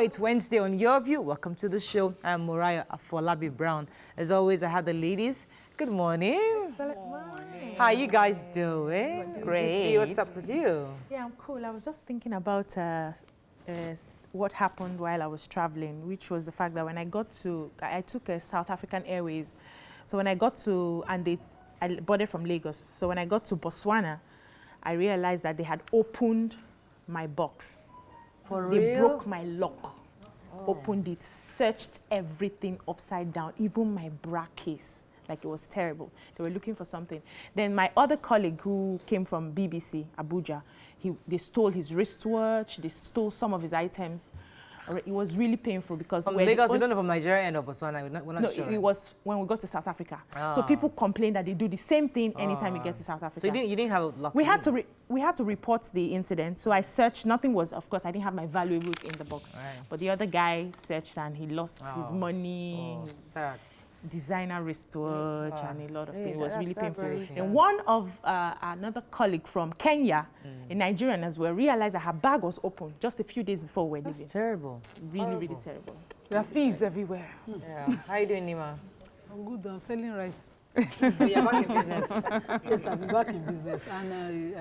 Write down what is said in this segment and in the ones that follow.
It's Wednesday on Your View. Welcome to the show. I'm Moriah Afolabi Brown. As always, I have the ladies. Good morning. Good morning. How you guys doing? Great. See what's up with you. Yeah, I'm cool. I was just thinking about what happened while I was traveling, which was the fact that when I took a South African Airways. So when I got to, I boarded from Lagos. So when I got to Botswana, I realized that they had opened my box. For They real? broke my lock, opened it, searched everything upside down, even my bra case. Like, it was terrible. They were looking for something. Then my other colleague who came from BBC, Abuja, they stole his wristwatch, they stole some of his items. It was really painful because... From Lagos, you don't know from Nigeria and Botswana, we're not sure. No, it was when we got to South Africa. So people complain that they do the same thing anytime we get to South Africa. So you didn't have luck? We had to report the incident. So I searched. Nothing was, of course, I didn't have my valuables in the box. Right. But the other guy searched and he lost his money, his sad. designer wristwatch, and a lot of things. It was really painful. really sad. And one of another colleague from Kenya, a Nigerian as well, realized that her bag was open just a few days before we're leaving. That's terrible. Really, really terrible. There are thieves everywhere. Yeah. How you doing, Nima? I'm good. I'm selling rice. Oh, you're back in business. Yes, I'll be back in business, and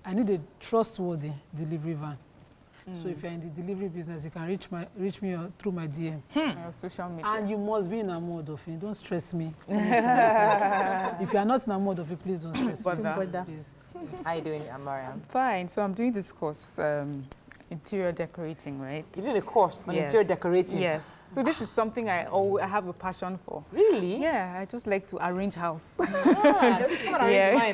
I need a trustworthy delivery van. So if you're in the delivery business, you can reach me through my DM. Social media. And you must be in a mode of it. Don't stress me. If you are not in a mode of it, please don't stress me. Please. How you doing, Amaria? Fine. So I'm doing this course, interior decorating, right? You did a course on Yes. interior decorating? Yes. So this is something I have a passion for. Really? Yeah, I just like to arrange house. Don't you come and arrange mine.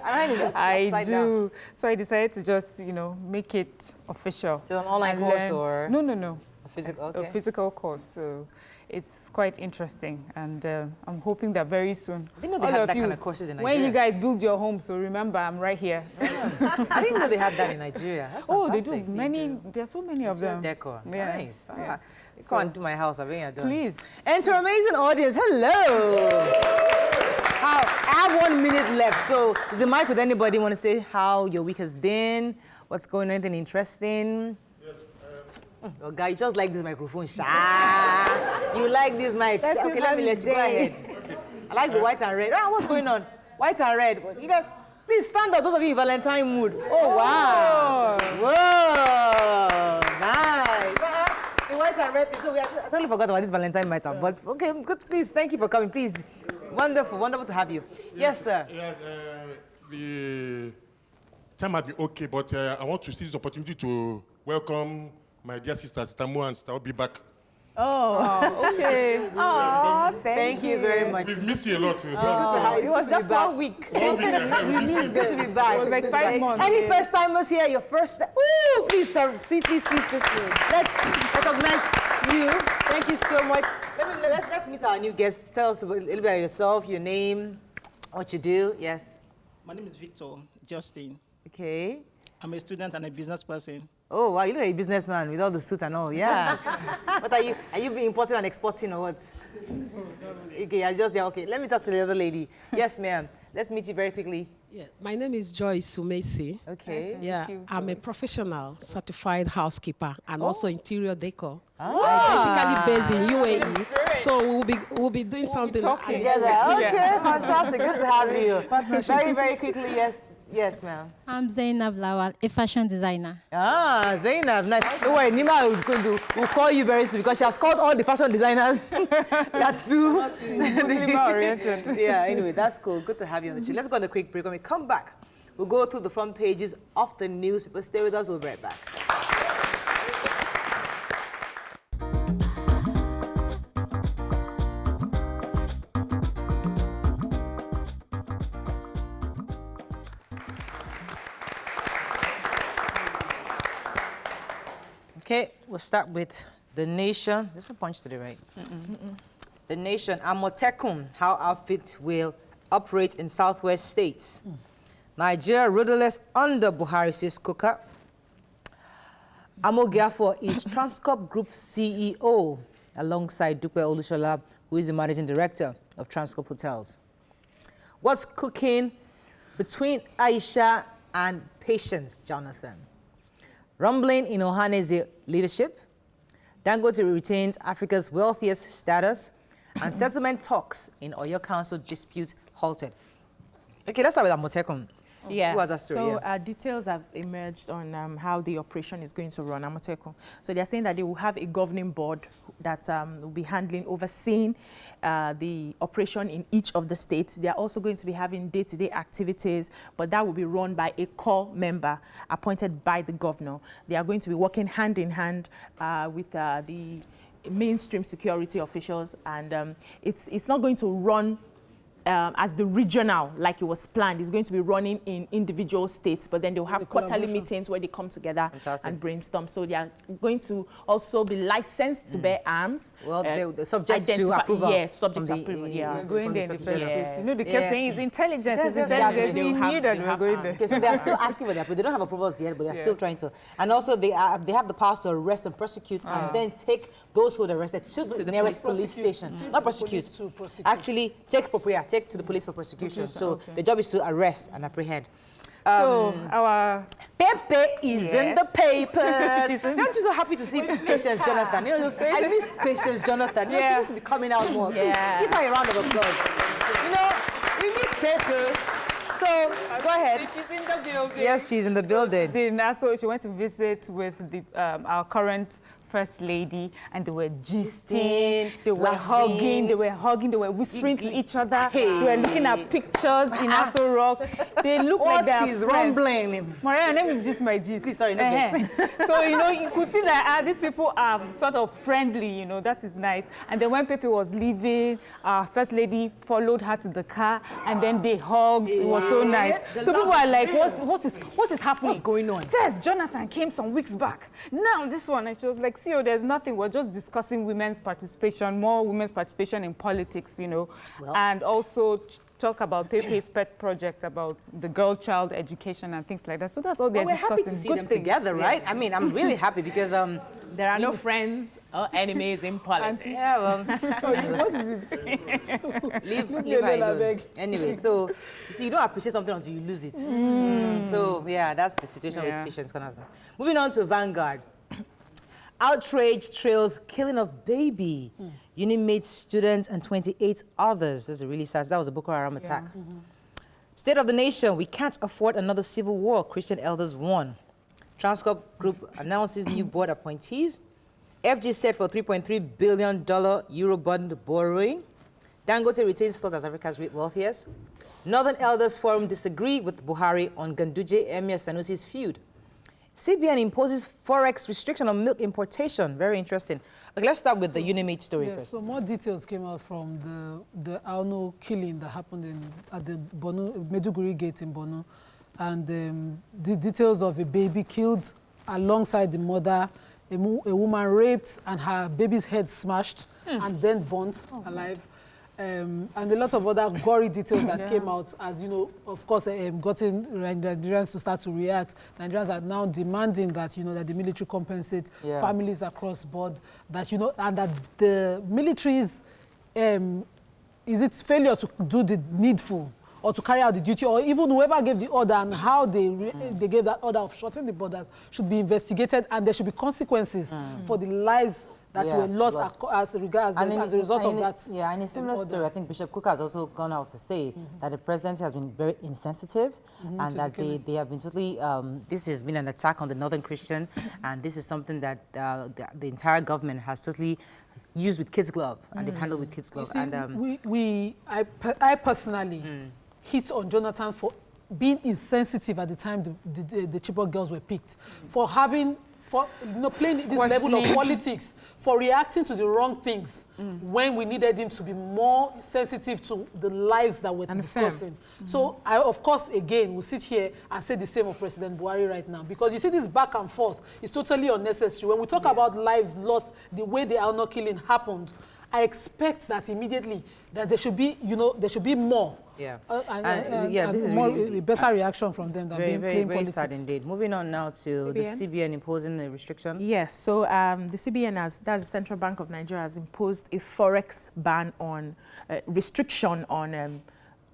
Mine is I upside do. down. So I decided to just, make it official. So an online and course learn- or? No. A physical, A okay. physical course. So it's quite interesting, and I'm hoping that very soon. I didn't know they all had that you, kind of courses in when Nigeria. you guys build your home, so remember, I'm right here. I didn't know they had that in Nigeria. That's Oh, they fantastic. do. There are so many of Interior them. decor. Yeah. Nice. Yeah. Come and do my house. I think you're done. Please. And to our amazing audience, hello. I have 1 minute left. So is the mic with anybody? Want to say how your week has been? What's going on? Anything interesting? Oh, guy, you just like this microphone. Sha. You like this mic. Let Sha. him Okay, let have me his let you go day. ahead. I like the white and red. What's going on? White and red. You guys, please stand up. Those of you in Valentine mood. Oh, wow. Whoa. Nice. The white and red. So I totally forgot about this Valentine matter. But okay, good. Please, thank you for coming. Please. Wonderful to have you. Yes, sir. Yes, the time might be okay, but I want to seize this opportunity to welcome my dear sister, Sister Mo, and Sister I'll be back. Oh, okay. Oh, Thank you very much. We've missed you a lot. It was Just 1 week. It's good to be back. It was like 5 months. Any first timers here? Your first? Ooh, please, sir. Please. Let's recognize you. Thank you so much. Let's meet our new guest. Tell us a little bit about yourself, your name, what you do. Yes. My name is Victor Justin. Okay. I'm a student and a business person. Oh, wow, you look like a businessman with all the suits and all. Yeah. What are you being importing and exporting or what? Okay, okay. Let me talk to the other lady. Yes, ma'am. Let's meet you very quickly. Yeah, my name is Joy Sumesi. Okay. Yeah, I'm a professional certified housekeeper and also interior decor. Ah. I'm basically based in UAE, so we'll be doing something talking. Together. Okay, fantastic. Good to have you. Very quickly. Yes, ma'am. I'm Zainab Lawal, a fashion designer. Ah, Zainab, nice. Don't worry, Nima will call you very soon because she has called all the fashion designers. That's too. Muslim-oriented. Yeah, anyway, that's cool. Good to have you on the show. Let's go on a quick break. When we come back, we'll go through the front pages of the newspaper. Stay with us. We'll be right back. Okay, we'll start with The Nation. There's no punch today, right? The Nation, Amotekun, how outfits will operate in southwest states. Nigeria rudderless under Buhari, says Kuka. Amogiafo is Transcorp Group CEO, alongside Dupe Olushola, who is the managing director of Transcorp Hotels. What's cooking between Aisha and Patience, Jonathan? Rumbling in Ohane's leadership. Dangote retains Africa's wealthiest status. And settlement talks in Oyo Council dispute halted. Okay, let's start with Amotekun. Yeah, Who has that story? so details have emerged on how the operation is going to run, Amotekun. So they're saying that they will have a governing board that will be overseeing the operation in each of the states. They are also going to be having day-to-day activities, but that will be run by a core member appointed by the governor. They are going to be working hand in hand with the mainstream security officials, and it's not going to run as the regional, like it was planned. It's going to be running in individual states, but then they'll have quarterly meetings where they come together and brainstorm. So they are going to also be licensed to bear arms. Well, they're subject to approval. Yes, subject to approval, yeah. Going there in the first place. You know, they kept Yeah. saying it's intelligence, it's Yes, intelligence. they We will knew that we were going there. Okay, so they are still asking for the approval. They don't have approvals yet, but they are still trying to. And also, they have the power to arrest and prosecute, and then take those who are arrested to the nearest police station. Not prosecute. Actually, take to the police for prosecution. So the job is to arrest and apprehend. So our Pepe is in the papers. Aren't you so happy to see Patience Jonathan? You know, I miss Patience Jonathan. You know, she used to be coming out more. Please, give her a round of applause. You know, we miss Pepe. So, go ahead. She's in the building. Yes, she's in the building. So she went to visit with our current First Lady, and they were gisting, they were hugging, they were whispering to each other, they were looking at pictures in Aso Rock. They look like they are What is rumbling? Maria, let me gist my gist. Please, sorry, no So, you know, you could see that these people are sort of friendly, you know, that is nice. And then when Pepe was leaving, our First Lady followed her to the car, and then they hugged. It was so nice. So people are like, what is happening? What's going on? First, Jonathan came some weeks back. Now this one, and she was like, see, oh, there's nothing. We're just discussing women's participation, more women's participation in politics, you know, and also talk about Pepe's pet project about the girl-child education and things like that. So that's all they're discussing. We're happy to see them together, right? I mean, I'm really happy because there are no friends or enemies in politics. Yeah, well, What is it? leave her alone. Anyway, so you see, you don't appreciate something until you lose it. So yeah, that's the situation with Patience Jonathan. Moving on to Vanguard. Outrage trails killing of baby. Unimate students and 28 others. That's a really sad. That was a Boko-Haram attack. State of the nation. We can't afford another civil war. Christian elders warn. Transcorp Group announces new board appointees. FG set for $3.3 billion Eurobond borrowing. Dangote retains slot as Africa's wealthiest. Northern Elders Forum disagree with Buhari on Ganduje Emir Sanusi's feud. CBN imposes forex restriction on milk importation. Very interesting. Okay, let's start with the Unimate story first. So more details came out from the Auno killing that happened at the Meduguri gate in Borno. And the details of a baby killed alongside the mother, a woman raped and her baby's head smashed and then burnt alive. And a lot of other gory details that came out, as you know, of course, gotten Nigerians to start to react. Nigerians are now demanding that, you know, that the military compensate families across board, that, you know, and that the military's, is it failure to do the needful or to carry out the duty, or even whoever gave the order and how they gave that order of shutting the borders should be investigated, and there should be consequences for the lives that were lost as a result of that. Yeah, and a similar story, I think Bishop Cook has also gone out to say that the presidency has been very insensitive and that they have been totally, this has been an attack on the Northern Christian, and this is something that the entire government has totally used with kids' glove, and they've handled with kids' glove. See, and I personally hit on Jonathan for being insensitive at the time the Chibok girls were picked, for having, playing this level of politics, for reacting to the wrong things when we needed him to be more sensitive to the lives that we're discussing. So I, of course, again, will sit here and say the same of President Buhari right now, because you see this back and forth is totally unnecessary. When we talk about lives lost, the way the Auno killing happened, I expect that immediately that there should be, there should be more. This is more, really a better reaction from them than being playing politics. Very sad indeed. Moving on now to the CBN imposing a restriction. Yes, so the CBN that's the Central Bank of Nigeria, has imposed a forex ban on restriction on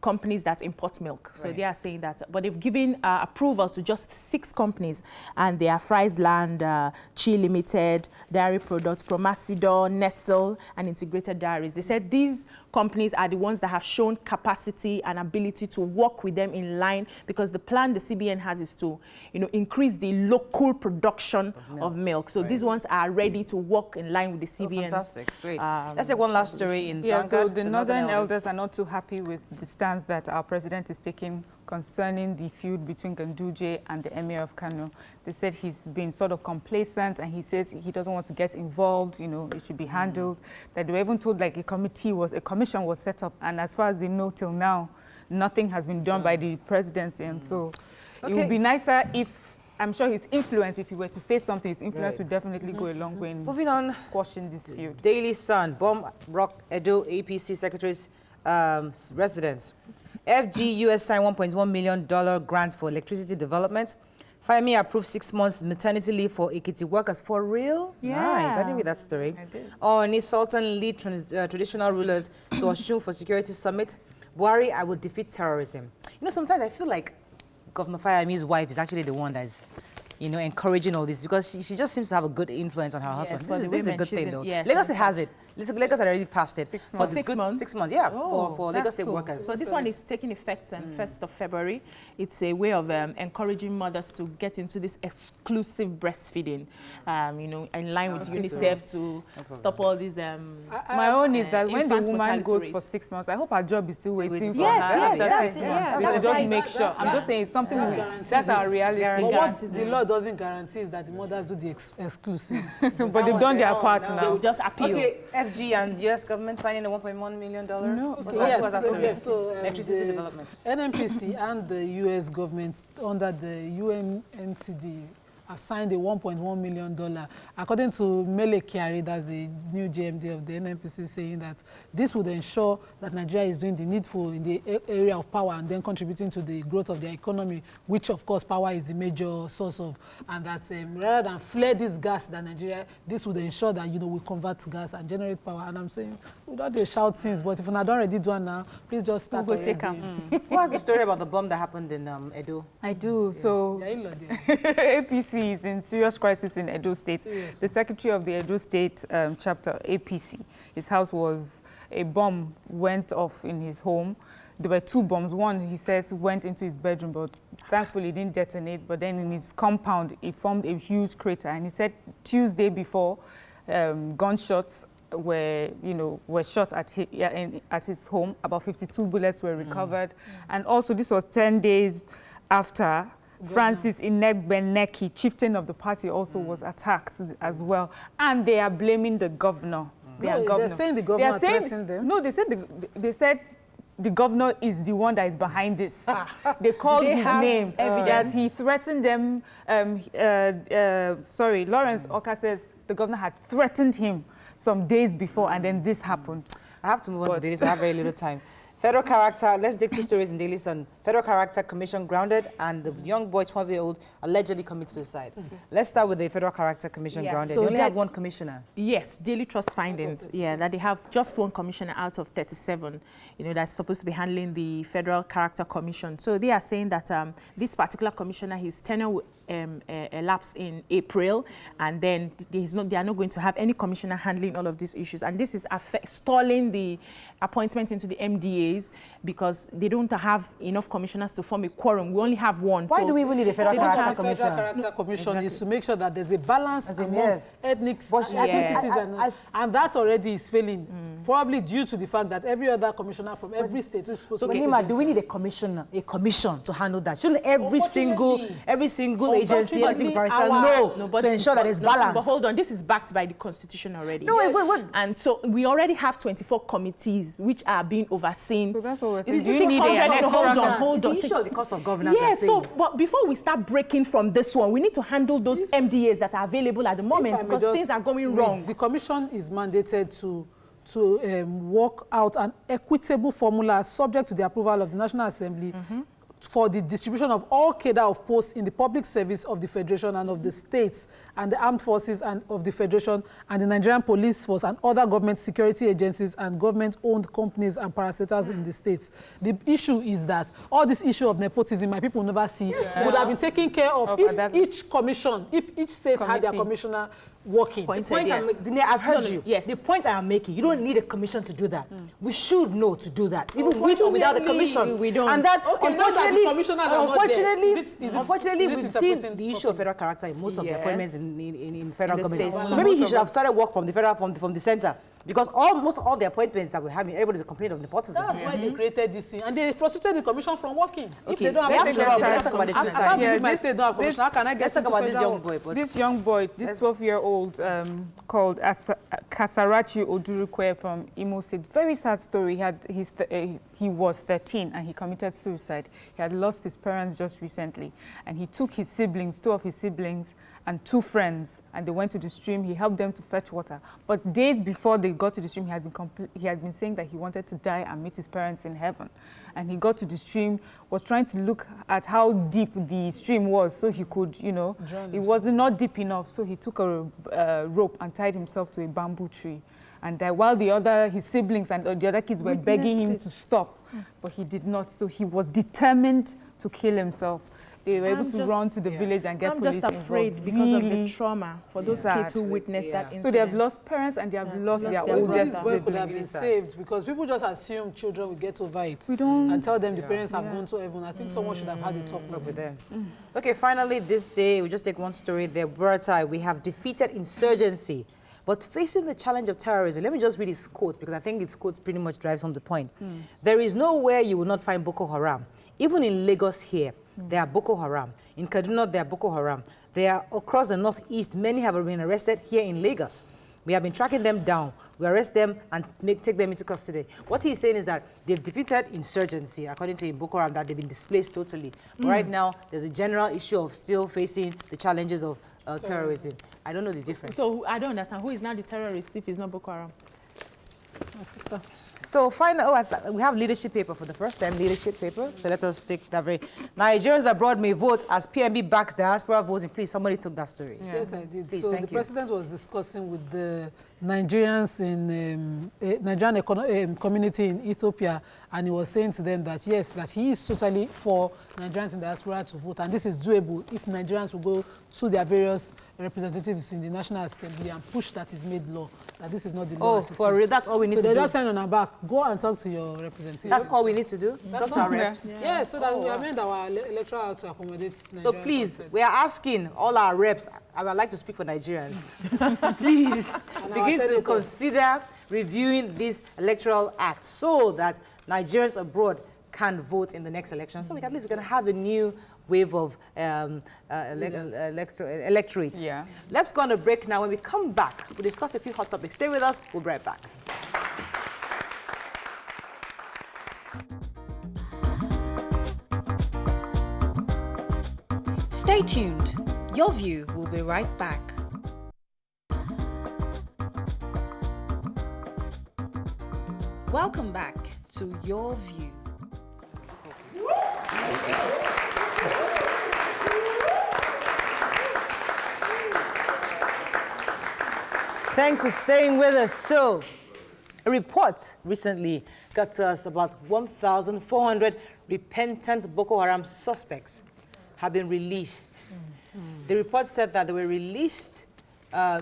companies that import milk. So they are saying that, but they've given approval to just 6 companies, and they are Friesland, Chi Limited, Dairy Products, Promasidor, Nestle, and Integrated Dairies. They said these companies are the ones that have shown capacity and ability to work with them in line, because the plan the CBN has is to, increase the local production of milk. So these ones are ready to work in line with the CBN. Fantastic, great. Let's take one last story in Vanguard. So the Northern Elders are not too happy with the stance that our president is taking concerning the feud between Ganduje and the Emir of Kano. They said he's been sort of complacent, and he says he doesn't want to get involved, it should be handled. That they were even told like a commission was set up, and as far as they know till now, nothing has been done by the presidency. And so it would be nicer if, I'm sure his influence, if he were to say something, his influence would definitely go a long way in moving on, squashing this feud. Daily Sun, bomb rock Edo APC Secretary's residence. FG US signed $1.1 million grant for electricity development. Fayemi approved 6 months maternity leave for Ekiti workers. For real? Yeah. Nice. I didn't read that story. I did. Oni Sultan lead traditional rulers to Osun for security summit. Buhari, I will defeat terrorism. Sometimes I feel like Governor Fayemi's wife is actually the one that's, encouraging all this, because she just seems to have a good influence on her husband. This is a good thing, though. Lagos State has it. Lagos had already passed it. For 6 months? 6 months, yeah, for Lagos State workers. So this one is taking effect on 1st of February. It's a way of encouraging mothers to get into this exclusive breastfeeding, in line with UNICEF to stop all these. My own is that when the woman goes for 6 months, I hope her job is still waiting for her. Yes, just make sure. I'm just saying it's something. That's our reality. But what the law doesn't guarantee is that the mothers do the exclusive. But they've done their part now. They will just appeal. Okay, FG and US government signing a $1.1 million. No. So electricity development. NNPC and the US government under the UNMTD have signed a $1.1 million. According to Mele Kyari, that's the new JMD of the NNPC, saying that this would ensure that Nigeria is doing the needful in the area of power and then contributing to the growth of the economy, which of course power is the major source of, and that rather than flare this gas that Nigeria, this would ensure that we convert gas and generate power. And I'm saying without the shout things, but if I don't already do it now, please just start. We'll go take them. Who has the story about the bomb that happened in Edo? I do. So APC is in serious crisis in Edo State. The secretary of the Edo State chapter, APC, his house was, a bomb went off in his home. There were 2 bombs. One, he says, went into his bedroom, but thankfully it didn't detonate. But then in his compound, it formed a huge crater. And he said Tuesday before, gunshots were shot at his home. About 52 bullets were recovered. And also, this was 10 days after Francis Inegbeneki, chieftain of the party, also was attacked as well. And they are blaming the governor. They're saying the governor threatened them. No, they said the governor is the one that is behind this. They called his name. That he threatened them. Lawrence Oka says the governor had threatened him some days before, and then this happened. I have to move on to Daily Sun. I have very little time. Federal character, let's take 2 stories in Daily Sun. Federal character commission grounded, and the young boy, 12-year-old, allegedly commits suicide. Let's start with the federal character commission grounded. So they only have 1 commissioner. Yes, Daily Trust findings. That they have just 1 commissioner out of 37, that's supposed to be handling the federal character commission. So they are saying that this particular commissioner, his tenure will elapse in April, and then they are not going to have any commissioner handling all of these issues. And this is stalling the appointment into the MDAs, because they don't have enough commissioners to form a quorum. We only have 1. Why do we even need a federal character commission? Federal character commission is to make sure that there's a balance amongst ethnicities, and that already is failing, probably due to the fact that every other commissioner from every state is supposed to be. Do we need a commission to handle that? Shouldn't every single agency, every single person to ensure that there's balance? But hold on, this is backed by the Constitution already. No, wait. And so we already have 24 committees which are being overseen. So that's what we're saying. Hold on. The issue of the cost of governance. Yes, but before we start breaking from this one, we need to handle those MDAs that are available at the moment, because things are going wrong. The commission is mandated to work out an equitable formula subject to the approval of the National Assembly for the distribution of all cadre of posts in the public service of the Federation and of the states and the armed forces and of the Federation and the Nigerian police force and other government security agencies and government-owned companies and parastatals in the states. The issue is that all this issue of nepotism, my people never see, would have been taken care of if each commission, if each state had their commissioner working. I've heard you. Yes. The point I am making, you don't need a commission to do that. We should know to do that, even with or without the commission. We don't. And that, unfortunately, Unfortunately, we've seen the issue of federal character in most of the appointments in federal government. So maybe he should have started work from the federal, from the center. Because almost all the appointments that we're having, everybody's complaining of nepotism. That's why they created this thing. And they frustrated the commission from working. Okay, if they don't let's talk about the suicide. Let's talk about this young boy. This young boy, this 12-year-old called Kasarachi Odurukwe from Imo State. Very sad story. He was 13 and he committed suicide. He had lost his parents just recently. And he took his siblings, 2 of his siblings, and 2 friends, and they went to the stream. He helped them to fetch water. But days before they got to the stream, he had been saying that he wanted to die and meet his parents in heaven. And he got to the stream, was trying to look at how deep the stream was so he could, you know, it was not deep enough. So he took a rope and tied himself to a bamboo tree. And while his siblings and the other kids were begging him to stop, but he did not. So he was determined to kill himself. They were able to run to the village and get police involved. I'm just afraid because of the trauma for those kids who witnessed that incident. So they have lost parents and they have lost their oldest siblings. Could have been saved because people just assume children will get over it. We don't. And tell them the parents have gone to heaven. I think someone should have had a talk with them. Okay, finally this day, we just take one story there. Buratai, we have defeated insurgency, but facing the challenge of terrorism. Let me just read his quote because I think his quote pretty much drives home the point. There is nowhere you will not find Boko-Haram. Even in Lagos here, there are Boko-Haram. In Kaduna, there are Boko-Haram. They are across the northeast. Many have been arrested here in Lagos. We have been tracking them down. We arrest them and take them into custody. What he's saying is that they've defeated insurgency, according to Boko-Haram, that they've been displaced totally. But right now, there's a general issue of still facing the challenges of terrorism. I don't know the difference. So I don't understand. Who is now the terrorist if it's not Boko-Haram? My sister. So we have leadership paper for the first time, leadership paper. So let us take that very... Nigerians abroad may vote as PMB backs diaspora voting. Please, somebody took that story. Yeah. Yes, I did. Please, so the president was discussing with the Nigerians in Nigerian community in Ethiopia, and he was saying to them that yes, that he is totally for Nigerians in diaspora to vote, and this is doable if Nigerians will go to their various representatives in the National Assembly and push that is made law, that this is not the law. Oh, for real, that's all we need to do. So they just send on our back, go and talk to your representative. That's all we need to do? Talk to our reps? Yeah, so that we amend our electoral to accommodate Nigerians. So please, we are asking all our reps, I would like to speak for Nigerians, please begin to consider reviewing this electoral act so that Nigerians abroad can vote in the next election. So at least we can have a new wave of electorate. Yeah. Let's go on a break now. When we come back, we'll discuss a few hot topics. Stay with us. We'll be right back. Stay tuned. Your View will be right back. Welcome back to Your View. Thanks for staying with us. So, a report recently got to us about 1,400 repentant Boko Haram suspects have been released. The report said that they were released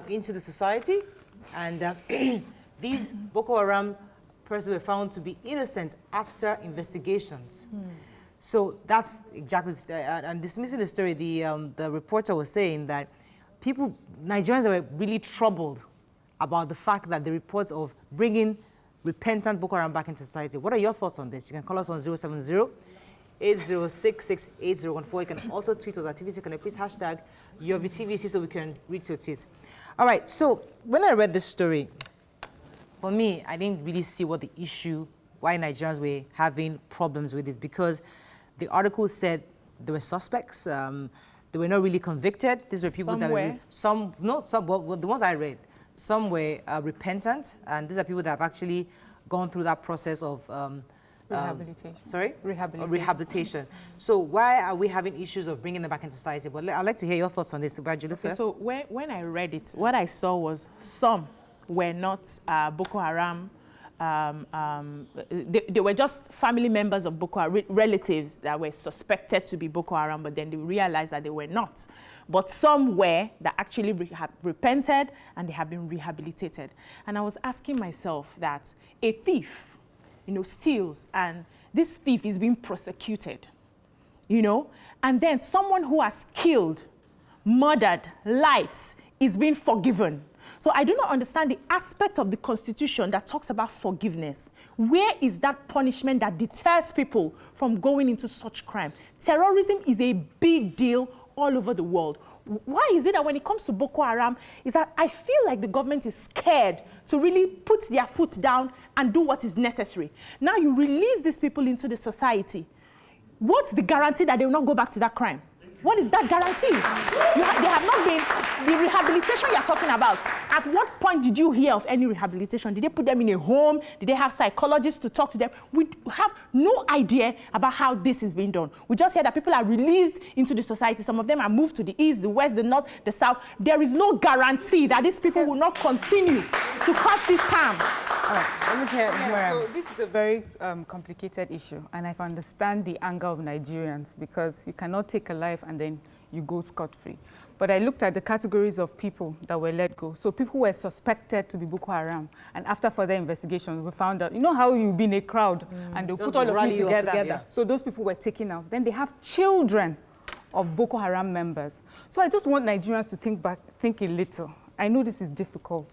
into the society, and these Boko Haram persons were found to be innocent after investigations. So that's exactly, and dismissing the story, the reporter was saying that Nigerians were really troubled about the fact that the reports of bringing repentant Boko Haram back into society. What are your thoughts on this? You can call us on 070-8066-8014. You can also tweet us at TVC. Can you please hashtag YourVTVC so we can read your tweets. All right, so when I read this story, for me, I didn't really see what the issue, why Nigerians were having problems with this, because the article said there were suspects, they were not really convicted. These were people that were, the ones I read, some were repentant, and these are people that have actually gone through that process of rehabilitation. So why are we having issues of bringing them back into society? But I'd like to hear your thoughts on this. Bajulu first. So when I read it, what I saw was some were not Boko-Haram. They were just family members of Boko-Haram, relatives that were suspected to be Boko-Haram, but then they realized that they were not. But some were that actually repented and they have been rehabilitated. And I was asking myself that a thief, steals, and this thief is being prosecuted, and then someone who has killed, murdered lives is being forgiven. So I do not understand the aspect of the Constitution that talks about forgiveness. Where is that punishment that deters people from going into such crime? Terrorism is a big deal all over the world. Why is it that when it comes to Boko Haram, is that I feel like the government is scared to really put their foot down and do what is necessary? Now you release these people into the society. What's the guarantee that they will not go back to that crime? What is that guarantee? They have not been, the rehabilitation you're talking about, at what point did you hear of any rehabilitation? Did they put them in a home? Did they have psychologists to talk to them? We have no idea about how this is being done. We just hear that people are released into the society. Some of them are moved to the east, the west, the north, the south. There is no guarantee that these people will not continue to cause this harm. All right, let me hear. So this is a very complicated issue, and I can understand the anger of Nigerians because you cannot take a life and then you go scot-free. But I looked at the categories of people that were let go. So people were suspected to be Boko Haram, and after further investigation, we found out, you know how you've been a crowd and they'll put all of you together. Yeah. So those people were taken out. Then they have children of Boko Haram members. So I just want Nigerians to think a little. I know this is difficult.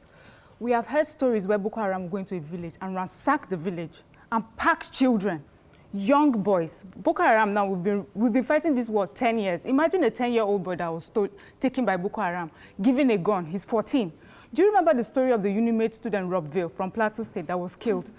We have heard stories where Boko Haram go into a village and ransack the village and pack children, young boys. Boko Haram now, we've been fighting this war 10 years. Imagine a 10-year-old boy that was taken by Boko Haram, given a gun. He's 14. Do you remember the story of the Unimate student Robbville from Plateau State that was killed?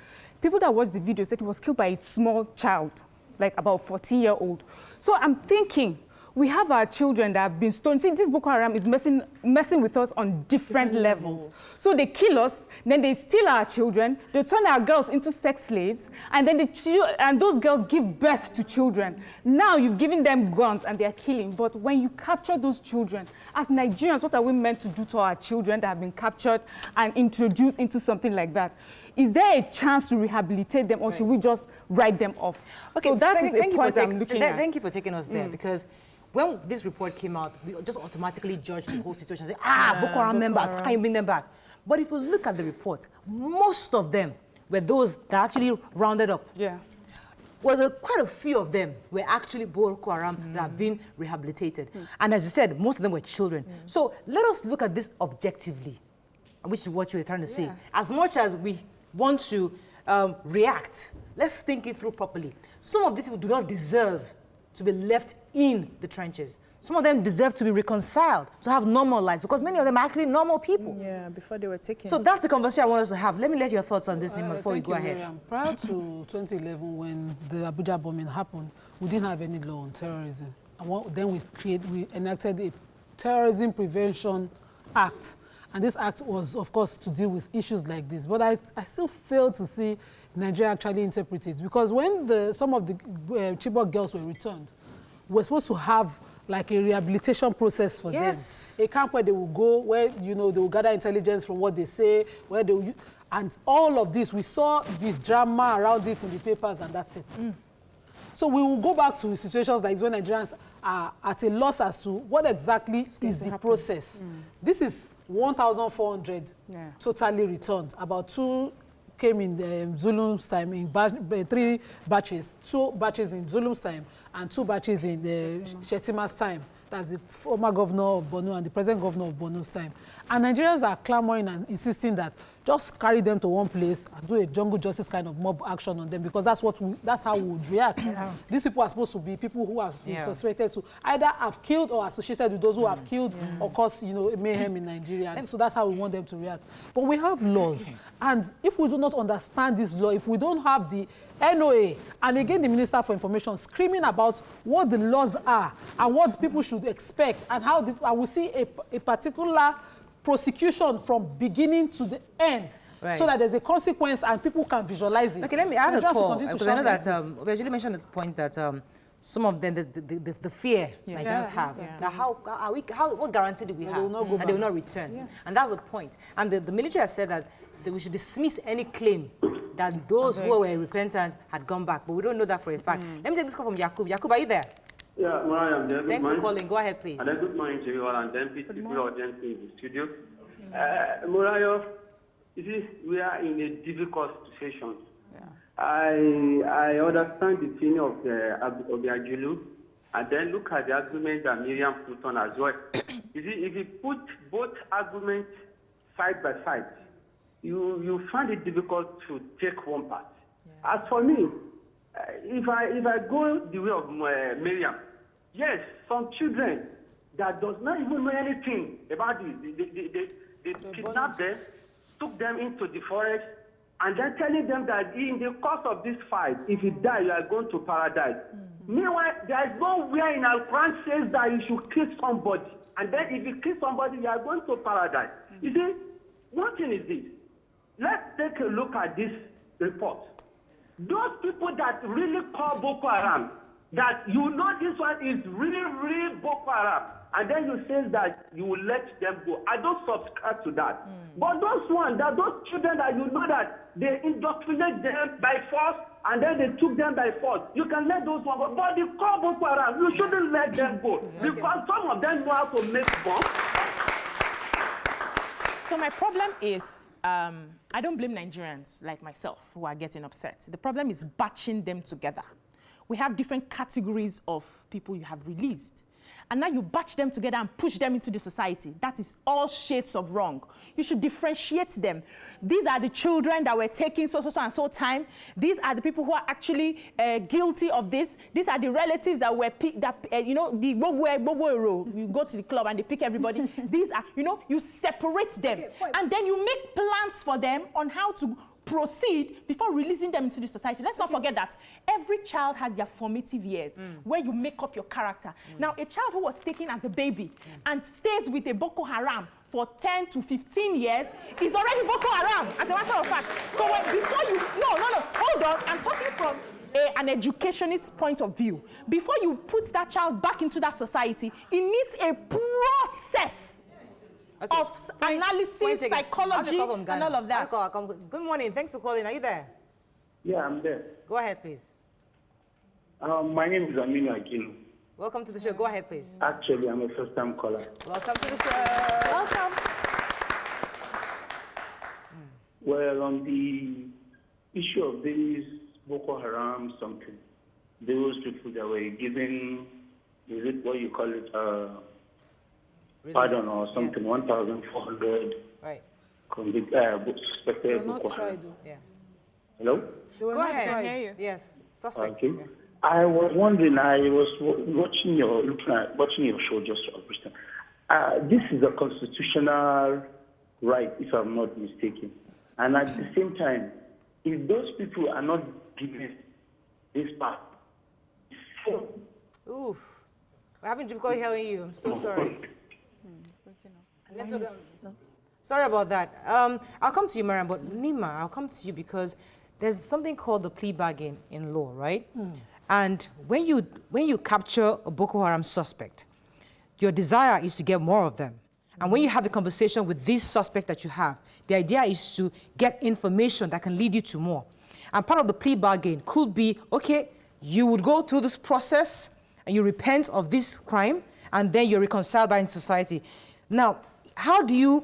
People that watched the video said he was killed by a small child, like about 14-year-old. So I'm thinking, we have our children that have been stolen. See, this Boko Haram is messing with us on different levels. So they kill us, then they steal our children, they turn our girls into sex slaves, and then those girls give birth to children. Now you've given them guns and they're killing. But when you capture those children, as Nigerians, what are we meant to do to our children that have been captured and introduced into something like that? Is there a chance to rehabilitate them, or should we just write them off? Okay, so that is a point I'm looking at. Thank you for taking us there, because when this report came out, we just automatically judged the whole situation and said, Boko Haram members, can't you bring them back? But if you look at the report, most of them were those that actually rounded up. Yeah. Well, quite a few of them were actually Boko Haram that have been rehabilitated. And as you said, most of them were children. So let us look at this objectively, which is what you're trying to say. As much as we want to react, let's think it through properly. Some of these people do not deserve to be left in the trenches. Some of them deserve to be reconciled, to have normal lives, because many of them are actually normal people. Yeah, before they were taken. So that's the conversation I want us to have. Let me let your thoughts on this, Nima, before we go ahead. Miriam. Prior to 2011, when the Abuja bombing happened, we didn't have any law on terrorism. And then we enacted a Terrorism Prevention Act. And this act was, of course, to deal with issues like this. But I still fail to see Nigeria actually interpret it, because when some of the Chibok girls were returned, we're supposed to have like a rehabilitation process for them. A camp where they will go, where they will gather intelligence from what they say, where they will, and all of this, we saw this drama around it in the papers, and that's it. So we will go back to situations like this when Nigerians are at a loss as to what exactly is the process. This is 1,400 totally returned. About 2 came in Zulum's time in 3 batches, 2 batches in Zulum's time and 2 batches in Shetima's time. That's the former governor of Borno and the present governor of Borno's time. And Nigerians are clamoring and insisting that just carry them to one place and do a jungle justice kind of mob action on them, because that's how we would react. These people are supposed to be people who are suspected to either have killed or associated with those who have killed or caused mayhem in Nigeria. And so that's how we want them to react. But we have laws. And if we do not understand this law, if we don't have the NOA, and again the Minister for Information screaming about what the laws are and what people should expect, and how I will see a particular prosecution from beginning to the end, so that there's a consequence and people can visualize it. Okay, let me add a call, because because I know that Virginia mentioned the point that some of them, the fear Nigerians have. Now, what guarantee do we have that they will not return? Yes. And that's the point. And the military has said that we should dismiss any claim that those who were repentant had gone back, but we don't know that for a fact. Let me take this call from Yakub. Yakub, are you there? Yeah, well, I am there. Thanks for calling. Go ahead, please. And then good morning to you all, and then people audience in the studio. Murayo, you see, we are in a difficult situation. I understand the feeling of the Ajulu, and then look at the argument that Miriam put on as well. You see, if you put both arguments side by side, you find it difficult to take one part. As for me, if I go the way of Miriam, yes, some children that does not even know anything about it, they kidnapped them, took them into the forest, and then telling them that in the course of this fight, if you die, you are going to paradise. Meanwhile, there is nowhere in our Quran says that you should kill somebody. And then if you kill somebody, you are going to paradise. You see, one thing is this. Let's take a look at this report. Those people that really call Boko-Haram, that you know this one is really Boko-Haram, and then you say that you will let them go. I don't subscribe to that. But those children that you know that they indoctrinate them by force, and then they took them by force, you can let those ones go. But they call Boko-Haram, you shouldn't let them go, because some of them know how to make bombs. So my problem is, I don't blame Nigerians like myself who are getting upset. The problem is batching them together. We have different categories of people you have released. And now you batch them together and push them into the society. That is all shades of wrong. You should differentiate them. These are the children that were taking so and so time. These are the people who are actually guilty of this. These are the relatives that were picked, you know, the Bobo, you go to the club and they pick everybody. These are, you know, you separate them. And then you make plans for them on how to proceed before releasing them into the society. Let's not forget that every child has their formative years where you make up your character. Now, a child who was taken as a baby and stays with a Boko-Haram for 10 to 15 years is already Boko-Haram, as a matter of fact. So before you, hold on, I'm talking from an educationist point of view. Before you put that child back into that society, it needs a process of analysis, psychology, and all of that. Good morning. Thanks for calling. Are you there? Yeah, I'm there. Go ahead, please. My name is Aminu Akinu. Welcome to the show. Go ahead, please. Actually, I'm a first-time caller. Welcome to the show. Welcome. Well, on the issue of this Boko-Haram something, those people that were given, is it what you call it, pardon or something, 1,400 suspected Boko-Haram. Hello? Go ahead. Yes, suspects. Okay. I was wondering, I was watching your show just recently. This is a constitutional right, if I'm not mistaken. And at the same time, if those people are not given this part, Oof. We're having difficulty hearing you. I'm so sorry. Sorry about that. I'll come to you, Mariam, but Nima, I'll come to you because there's something called the plea bargain in law, right? And when you capture a Boko Haram suspect, your desire is to get more of them. And when you have a conversation with this suspect that you have, the idea is to get information that can lead you to more. And part of the plea bargain could be, okay, you would go through this process and you repent of this crime, and then you're reconciled back in society. Now, how do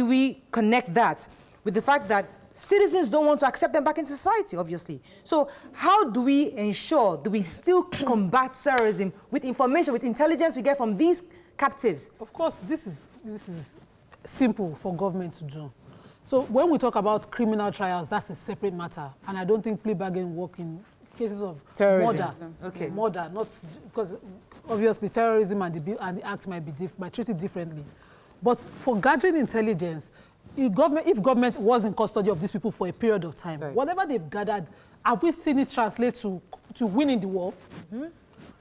we connect that with the fact that citizens don't want to accept them back in society, obviously? So how do we ensure that we still combat terrorism with information, with intelligence we get from these captives? Of course, this is simple for government to do. So when we talk about criminal trials, that's a separate matter. And I don't think plea bargain work in cases of terrorism. Murder. Murder, not because obviously terrorism and the act might treat it differently. But for gathering intelligence, if government was in custody of these people for a period of time, whatever they've gathered, have we seen it translate to winning the war?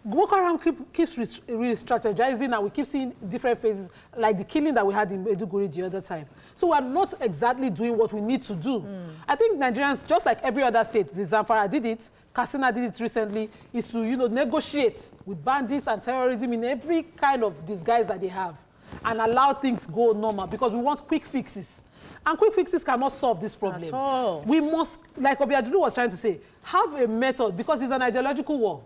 Boko Haram keeps re-strategizing, and we keep seeing different phases, like the killing that we had in Maiduguri the other time. So we're not exactly doing what we need to do. I think Nigerians, just like every other state, the Zamfara did it, Katsina did it recently, is to, negotiate with bandits and terrorism in every kind of disguise that they have and allow things go normal because we want quick fixes. And quick fixes cannot solve this problem. At all. We must, like Obiadudu was trying to say, have a method because it's an ideological war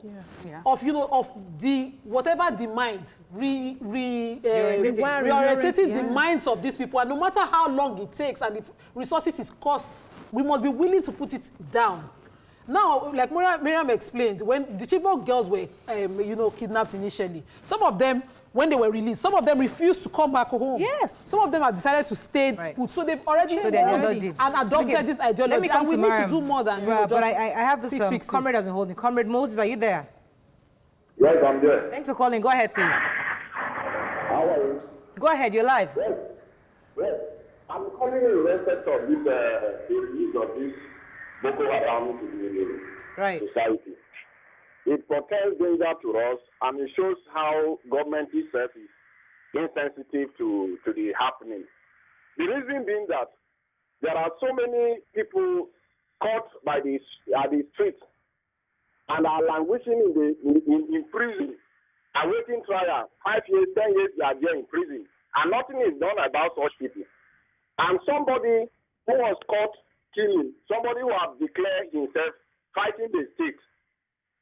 of, of the, whatever the mind, reorientating the minds of these people. And no matter how long it takes and the resources it costs, we must be willing to put it down. Now, like Miriam explained, when the Chibok girls were, kidnapped initially, some of them, when they were released, some of them refused to come back home. Yes. Some of them have decided to stay put. So they've already and adopted this ideology. Let me come and we need to do more than but I have this comrade has been holding. Comrade Moses, are you there? Yes, I'm there. Thanks for calling. Go ahead, please. How are you? Go ahead, you're live. Yes. I'm calling in respect of this release of this Boko-Haram to the society. It portends danger to us, and it shows how government itself is insensitive to the happening. The reason being that there are so many people caught by the streets and are languishing in prison, awaiting trial. 5 years, 10 years, they are there in prison, and nothing is done about such people. And somebody who was caught killing, somebody who has declared himself fighting the state,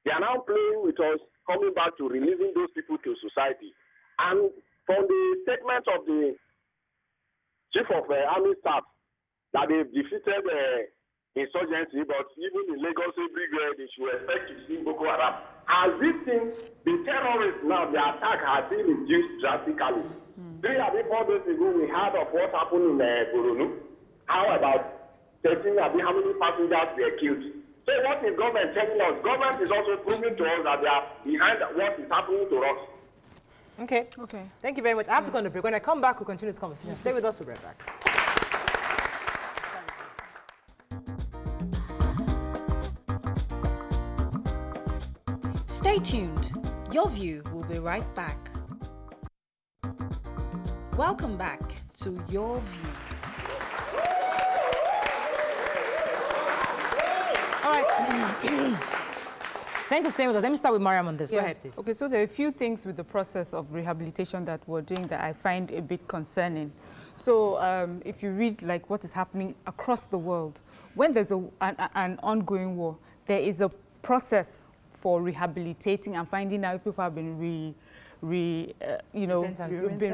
they are now playing with us, coming back to releasing those people to society. And from the statement of the chief of army staff that they've defeated insurgency, but even in Lagos everywhere they should expect to see Boko Haram. As this thing, the terrorists now, the attack has been reduced drastically. 3 or 4 days ago, we heard of what happened in Boronu. How about 13, how many passengers were killed? So what is government telling us? Government is also proving to us that they are behind what is happening to us. Okay. Thank you very much. I have to go on the break. When I come back, we'll continue this conversation. Stay with us. We'll be right back. Stay tuned. Your View will be right back. Welcome back to Your View. All right. Thank you for staying with us. Let me start with Mariam on this. Go ahead, please. Okay, so there are a few things with the process of rehabilitation that we're doing that I find a bit concerning. So if you read like what is happening across the world, when there's an ongoing war, there is a process for rehabilitating and finding out if people have been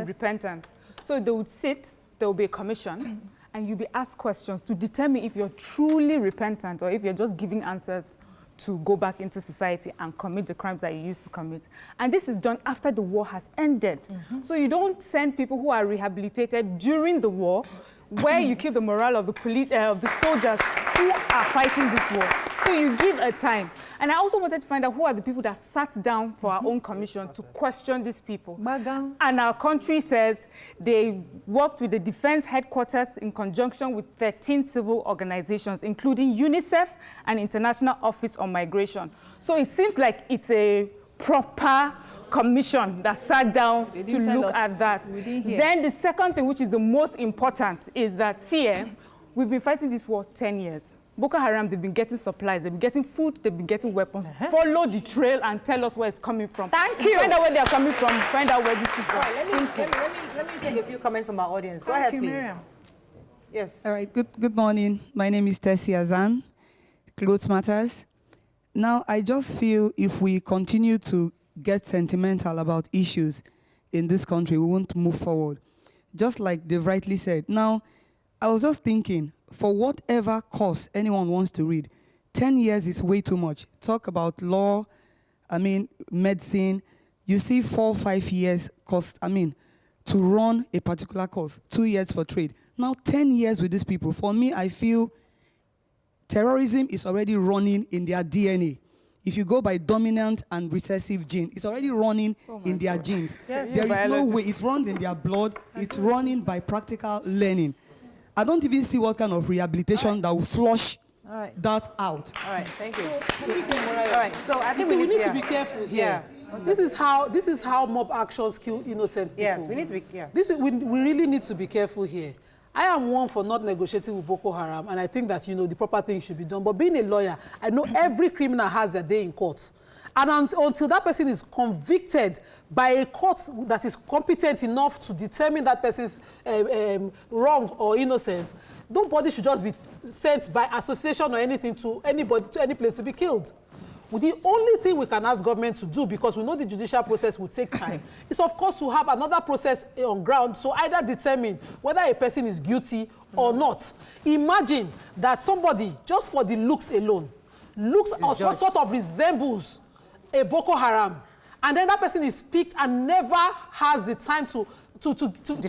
repentant. So they would sit, there will be a commission, and you'll be asked questions to determine if you're truly repentant or if you're just giving answers to go back into society and commit the crimes that you used to commit. And this is done after the war has ended. So you don't send people who are rehabilitated during the war, where you keep the morale of the police, of the soldiers who are fighting this war. So you give a time. And I also wanted to find out who are the people that sat down for our own commission to question these people. And our country says they worked with the defense headquarters in conjunction with 13 civil organizations, including UNICEF and International Office on Migration. So it seems like it's a proper commission that sat down to look at that. Then the second thing, which is the most important, is that we've been fighting this war 10 years. Boko-Haram, they've been getting supplies, they've been getting food, they've been getting weapons. Follow the trail and tell us where it's coming from. Thank you. Find out where they're coming from, find out where these people are. Let me take a few comments from our audience. Go ahead, please. Miriam. Yes. All right, good morning. My name is Tessie Azan, Clothes Matters. Now, I just feel if we continue to get sentimental about issues in this country, we won't move forward. Just like they've rightly said. Now, I was just thinking, for whatever course anyone wants to read, 10 years is way too much. Talk about law, medicine. You see 4 or 5 years cost, to run a particular course, 2 years for trade. Now 10 years with these people, for me, I feel terrorism is already running in their DNA. If you go by dominant and recessive gene, it's already running in their genes. Yes. There is no way, it runs in their blood, it's running by practical learning. I don't even see what kind of rehabilitation that will flush that out. All right, thank you. So I think we need to be careful here. This is how mob actions kill innocent people. Yes, we need to be we really need to be careful here. I am one for not negotiating with Boko Haram, and I think that, you know, the proper thing should be done. But being a lawyer, I know every criminal has a day in court. And until that person is convicted by a court that is competent enough to determine that person's wrong or innocence, nobody should just be sent by association or anything to anybody, to any place to be killed. The only thing we can ask government to do, because we know the judicial process will take time, is of course to have another process on ground, so either determine whether a person is guilty or not. Imagine that somebody, just for the looks alone, looks or sort of resembles a Boko Haram, and then that person is picked and never has the time to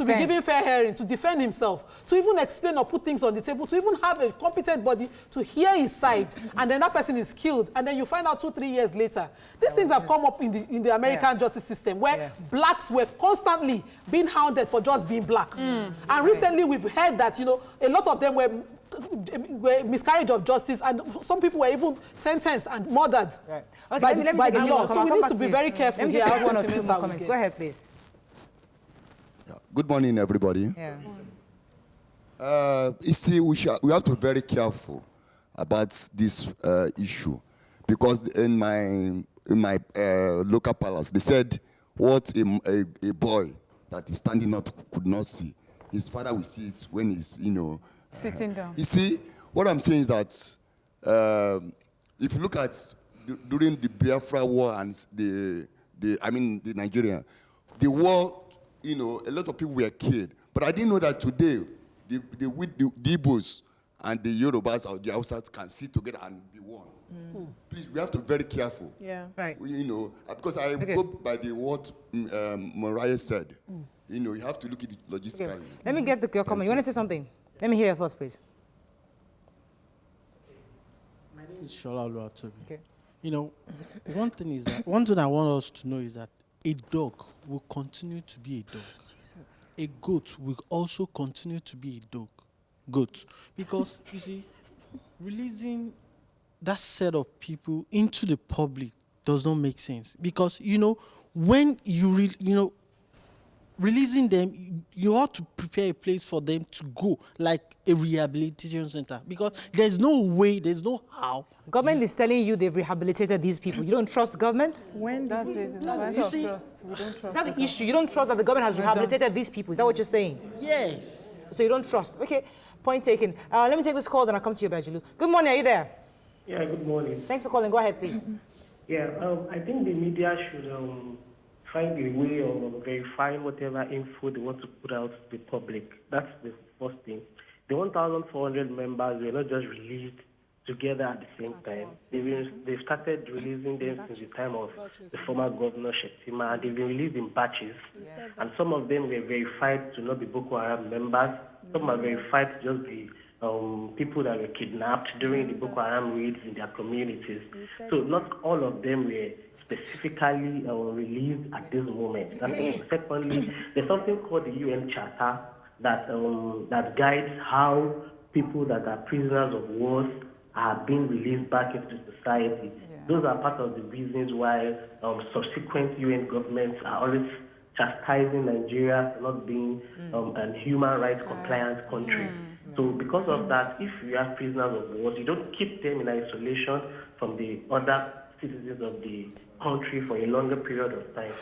be given fair hearing, to defend himself, to even explain or put things on the table, to even have a competent body to hear his side, and then that person is killed, and then you find out 2-3 years later. These things have come up in the American justice system, where blacks were constantly being hounded for just being black. And recently we've heard that, you know, a lot of them were miscarriage of justice, and some people were even sentenced and murdered by the law. So we need to be very careful here. Go ahead, please. Good morning, everybody. You see, we have to be very careful about this issue, because in my local palace, they said what a boy that is standing up could not see, his father will see it when he's, you know, sitting down. You see, what I'm saying is that if you look at during the Biafra war and the Nigerian, the war, you know, a lot of people were killed. But I didn't know that today, the Igbos and the Yorubas or the Hausas can sit together and be one. Please, we have to be very careful. Yeah. Right. You know, because I go by the what Mariah said. You know, you have to look at it logistically. Okay. Let me get your comment. You want to say something? Let me hear your thoughts, please. My name is Shola Oluwatobi. Okay. You know, one thing I want us to know is that a dog will continue to be a dog. A goat will also continue to be a goat. Because, you see, releasing that set of people into the public does not make sense. Because, you know, when releasing them, you ought to prepare a place for them to go, like a rehabilitation center. Because there's no way, there's no how. Government is telling you they've rehabilitated these people. You don't trust government? When that's it. We don't trust. Is that the issue? You don't trust that the government has rehabilitated these people? Is that what you're saying? Yes. So you don't trust? Okay, point taken. Let me take this call, then I'll come to you, Bajilu. Good morning, are you there? Yeah, good morning. Thanks for calling. Go ahead, please. Yeah, I think the media should find a way of verifying whatever info they want to put out to the public. That's the first thing. The 1,400 members were not just released together at the same time. They've started releasing them since the time of the former governor Shetima, and they've been released in batches. And some of them were verified to not be Boko Haram members. Some are verified to just be people that were kidnapped during the Boko Haram raids in their communities. So not all of them were specifically released at this moment. Secondly, there's something called the UN Charter that guides how people that are prisoners of wars are being released back into society. Those are part of the reasons why subsequent UN governments are always chastising Nigeria for not being a human rights compliant country. So because of that, if you have prisoners of war, you don't keep them in isolation from the other citizens of the country for a longer period of time.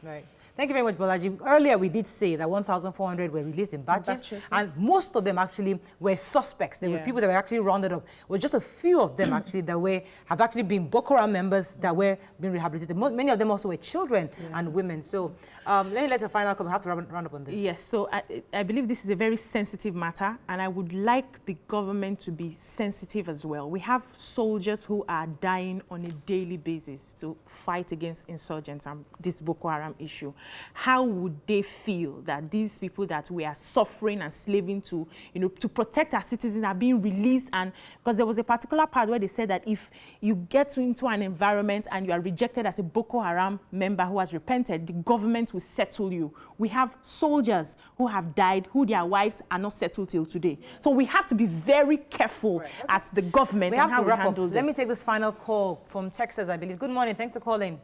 Right. Thank you very much, Bolaji. Earlier, we did say that 1,400 were released in batches, and most of them actually were suspects. They were people that were actually rounded up. Well, just a few of them actually that have actually been Boko Haram members that were being rehabilitated. Many of them also were children and women. So let me let a final comment. I have to round up on this. Yes. So I believe this is a very sensitive matter, and I would like the government to be sensitive as well. We have soldiers who are dying on a daily basis to fight against insurgents and this Boko Haram issue. How would they feel that these people that we are suffering and slaving to, you know, to protect our citizens are being released? And because there was a particular part where they said that if you get into an environment and you are rejected as a Boko Haram member who has repented, the government will settle you. We have soldiers who have died, who their wives are not settled till today. So we have to be very careful as the government and how we handle this. Let me take this final call from Texas, I believe. Good morning. Thanks for calling.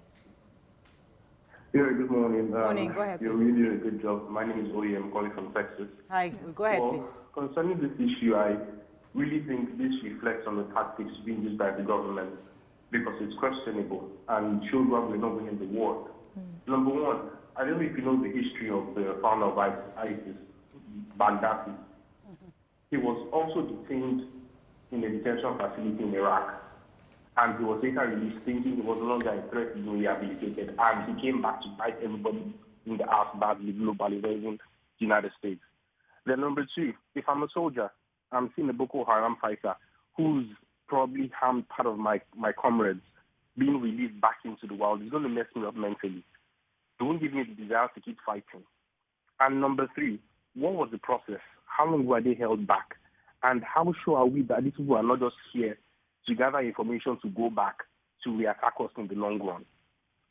Yeah, good morning. Morning, go ahead, You're please. really doing a good job. My name is Oye, I'm calling from Texas. Hi, go ahead, please. Concerning this issue, I really think this reflects on the tactics being used by the government because it's questionable and shows why we're not winning the war. Number one, I don't know if you know the history of the founder of ISIS, Baghdadi. He was also detained in a detention facility in Iraq. And he was later released thinking he was no longer a threat, being rehabilitated. And he came back to fight everybody in the ass badly, globally, even the United States. Then number two, if I'm a soldier, I'm seeing a Boko-Haram fighter who's probably harmed part of my comrades being released back into the world. It's going to mess me up mentally. It won't give me the desire to keep fighting. And number three, what was the process? How long were they held back? And how sure are we that these people are not just here to gather information to go back to re-attack us in the long run?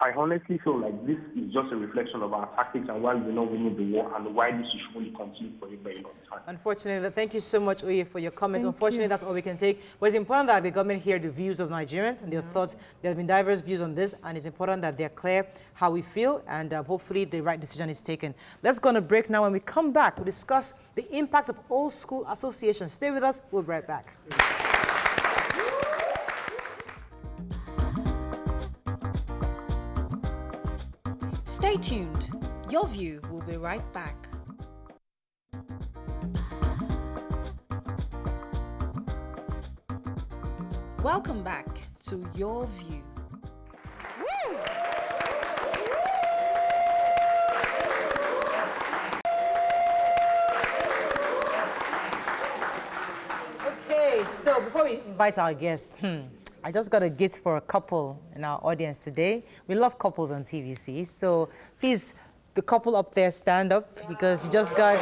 I honestly feel like this is just a reflection of our tactics and why we're not winning the war and why this should only continue for a very long time. Unfortunately, thank you so much, Oye, for your comments. Unfortunately, that's all we can take. But it's important that the government hear the views of Nigerians and their thoughts. There have been diverse views on this, and it's important that they're clear how we feel, and hopefully the right decision is taken. Let's go on a break now. When we come back, we'll discuss the impact of old school associations. Stay with us. We'll be right back. Stay tuned. Your View will be right back. Welcome back to Your View. Okay, so before we invite our guests, I just got a gift for a couple in our audience today. We love couples on TVC, so please, the couple up there, stand up because you just got,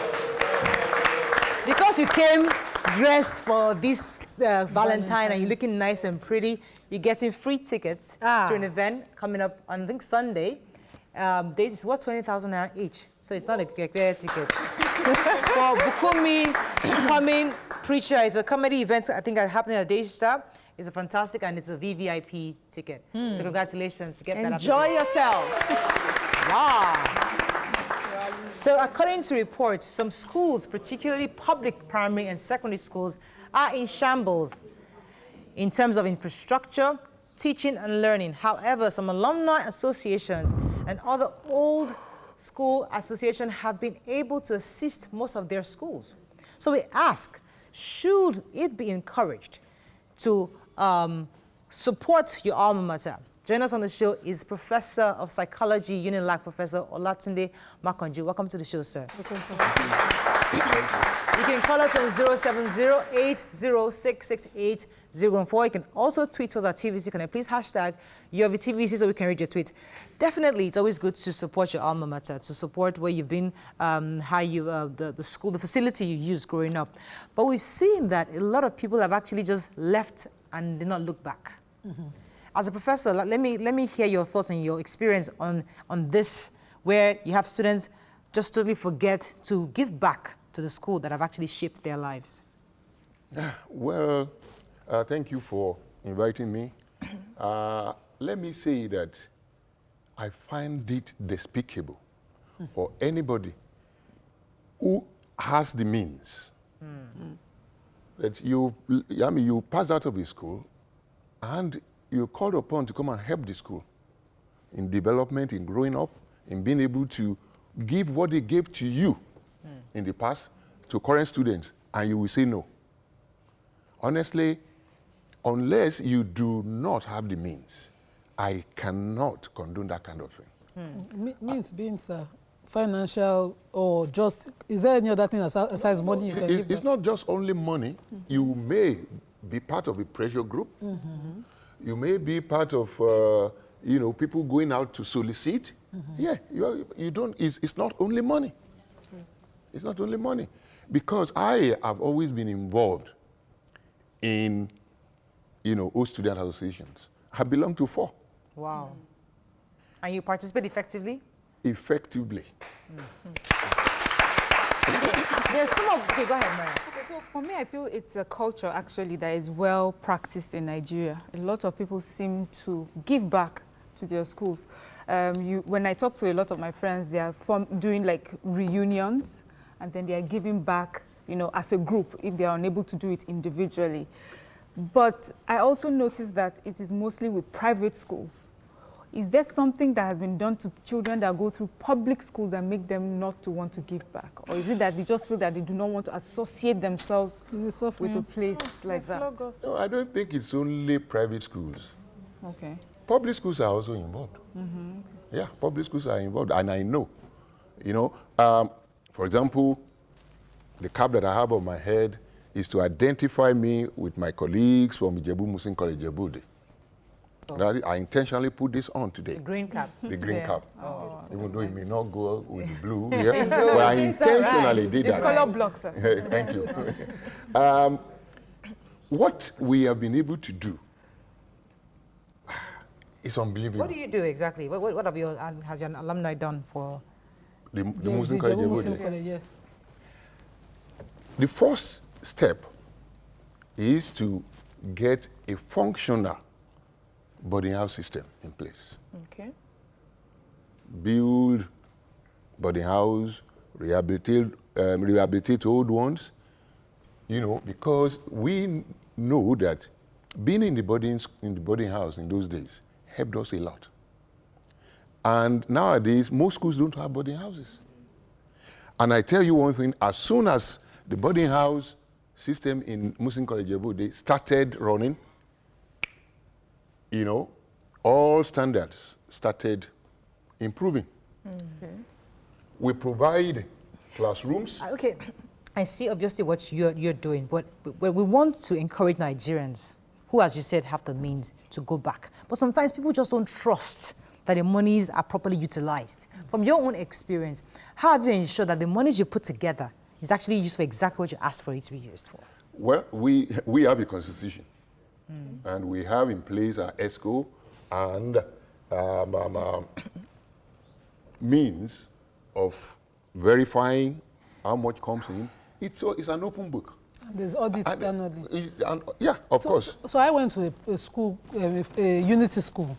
because you came dressed for this Valentine and you're looking nice and pretty, you're getting free tickets to an event coming up on, I think, Sunday. It's what, 20,000 naira each, so it's not a great ticket. For Bukumi, coming preacher, it's a comedy event, I think, happening at Daystar. It's a fantastic, and it's a VVIP ticket. So congratulations. Get that. Enjoy yourself. Wow. So according to reports, some schools, particularly public primary and secondary schools, are in shambles in terms of infrastructure, teaching and learning. However, some alumni associations and other old school associations have been able to assist most of their schools. So we ask, should it be encouraged to support your alma mater? Join us on the show is Professor of Psychology, Unilag Professor Olatunde Makanju. Welcome to the show, sir. Welcome, sir. You can call us on 070-806-6804. You can also tweet us at TVC. Can I please hashtag TVC so we can read your tweet? Definitely, it's always good to support your alma mater, to support where you've been, how you, the school, the facility you used growing up. But we've seen that a lot of people have actually just left and did not look back. As a professor, let me hear your thoughts and your experience on this, where you have students just totally forget to give back to the school that have actually shaped their lives. Well, thank you for inviting me. Let me say that I find it despicable for anybody who has the means that you pass out of the school and you're called upon to come and help the school in development, in growing up, in being able to give what they gave to you in the past to current students, and you will say no. Honestly, unless you do not have the means, I cannot condone that kind of thing. Means being, sir, financial or just, is there any other thing besides money you can give It's not just only money. You may be part of a pressure group. You may be part of, people going out to solicit. Yeah, you don't, it's not only money. It's not only money. Because I have always been involved in, old student associations. I belong to 4. Wow. And you participate effectively? Effectively. There's some of, okay, go ahead, Maya. Okay, so for me, I feel it's a culture actually that is well practiced in Nigeria. A lot of people seem to give back to their schools. When I talk to a lot of my friends, they are doing like reunions, and then they are giving back, you know, as a group if they are unable to do it individually. But I also noticed that it is mostly with private schools. Is there something that has been done to children that go through public school that make them not to want to give back? Or is it that they just feel that they do not want to associate themselves with a place like that? No, I don't think it's only private schools. Okay. Public schools are also involved. Yeah, public schools are involved, and I know. You know, for example, the cap that I have on my head is to identify me with my colleagues from Ijebu Muslim College, Ijebu. I intentionally put this on today. The green cap. The green cap. Oh. Even though it may not go with the blue, yeah, but I intentionally did that. It's color block, sir. Thank you. What we have been able to do is unbelievable. What do you do exactly? What have your, has your alumni done for the Muslim College? Yes. The first step is to get a functional boarding house system in place. Okay. Build boarding house, rehabilitate old ones, you know, because we know that being in the boarding house in those days helped us a lot. And nowadays, most schools don't have boarding houses. And I tell you one thing, as soon as the boarding house system in Muslim College Ijebu started running, you know, all standards started improving. Okay. We provide classrooms. Okay, I see obviously what you're doing, but we want to encourage Nigerians who, as you said, have the means to go back. But sometimes people just don't trust that the monies are properly utilized. From your own experience, how have you ensured that the monies you put together is actually used for exactly what you asked for it to be used for? Well, we have a constitution, and we have in place our ESCO and means of verifying how much comes in. It's an open book. There's audit annually. Yeah, of course. So I went to a school, a unity school,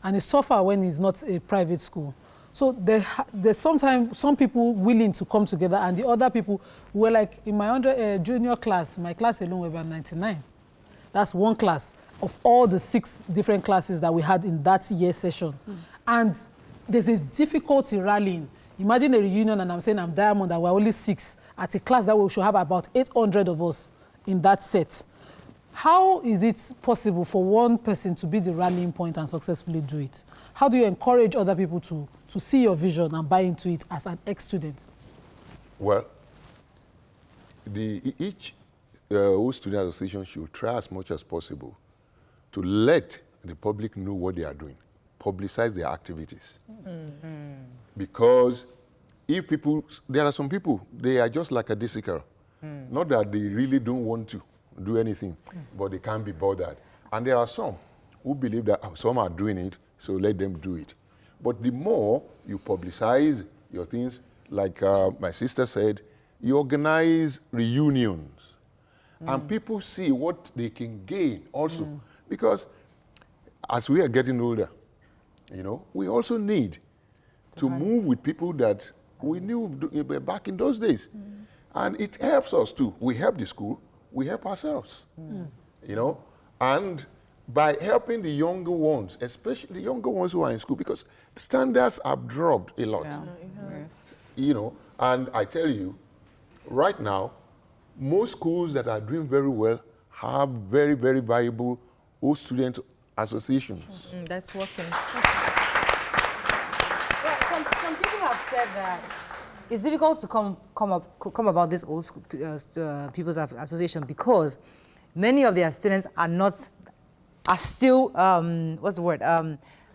and it's tougher when it's not a private school. So there's sometimes some people willing to come together, and the other people were like, in my junior class, my class alone were about 99. That's one class of all the 6 different classes that we had in that year session. And there's a difficulty rallying. Imagine a reunion and I'm saying I'm Diamond, that we're only 6 at a class that we should have about 800 of us in that set. How is it possible for one person to be the rallying point and successfully do it? How do you encourage other people to see your vision and buy into it as an ex-student? Well, each old student association should try as much as possible to let the public know what they are doing, publicize their activities. Because if people, there are some people, they are just like a dissicker. Not that they really don't want to do anything, but they can't be bothered. And there are some who believe that some are doing it, so let them do it. But the more you publicize your things, like my sister said, you organize reunions. And people see what they can gain also. Because as we are getting older, you know, we also need to move with people that we knew back in those days. And it helps us too. We help the school, we help ourselves, you know. And by helping the younger ones, especially the younger ones who are in school, because standards have dropped a lot, you know. And I tell you, right now, most schools that are doing very well have very, very viable old student associations. That's working. Some people have said that it's difficult to come about this old school people's association because many of their students are still what's the word?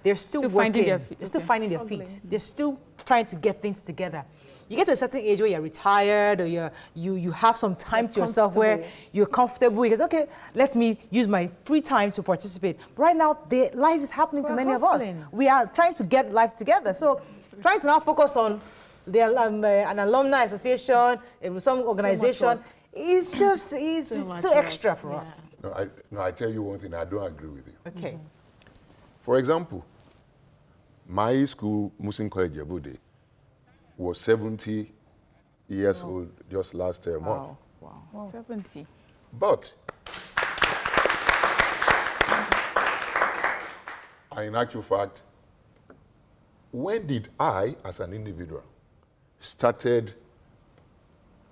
They're still working. They're still finding their feet. They're still trying to get things together. You get to a certain age where you're retired or you have some time to yourself where you're comfortable. You go, okay, let me use my free time to participate. But right now, life is happening to many of us. We are trying to get life together. So trying to now focus on an alumni association, some organization, it's just so extra for us. No, I tell you one thing, I don't agree with you. Okay. For example, My school, Muslim College Jebude, was 70 years old just last month. Wow. 70. But in actual fact, when did I, as an individual, started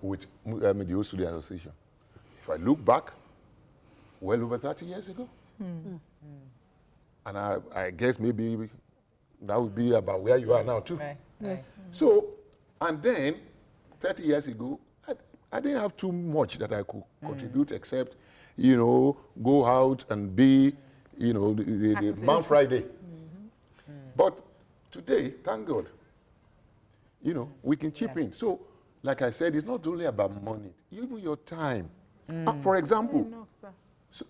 with the Old Student Association? If I look back, well over 30 years ago. And I guess maybe that would be about where you are now too. Right. Yes. So, and then 30 years ago, I didn't have too much that I could contribute except, go out and be, the Man Friday. But today, thank God, we can chip in. So, like I said, it's not only about money, even your time. For example,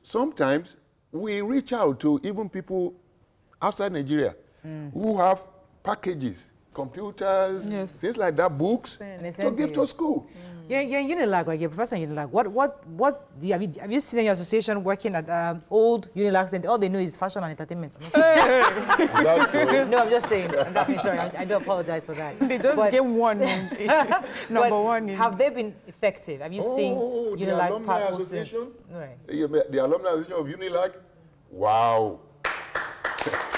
sometimes we reach out to even people outside Nigeria who have packages, computers, things like that, books, to give to school. You're in Unilag, right? You're a professor in Unilag. Have you seen your association working at old Unilag? And all they know is fashion and entertainment. No, I'm just saying. Sorry, I do apologize for that. They just gave one number one. Have they been effective? Have you seen Unilag? The Alumni Association? Right. The Alumni Association of Unilag? Wow.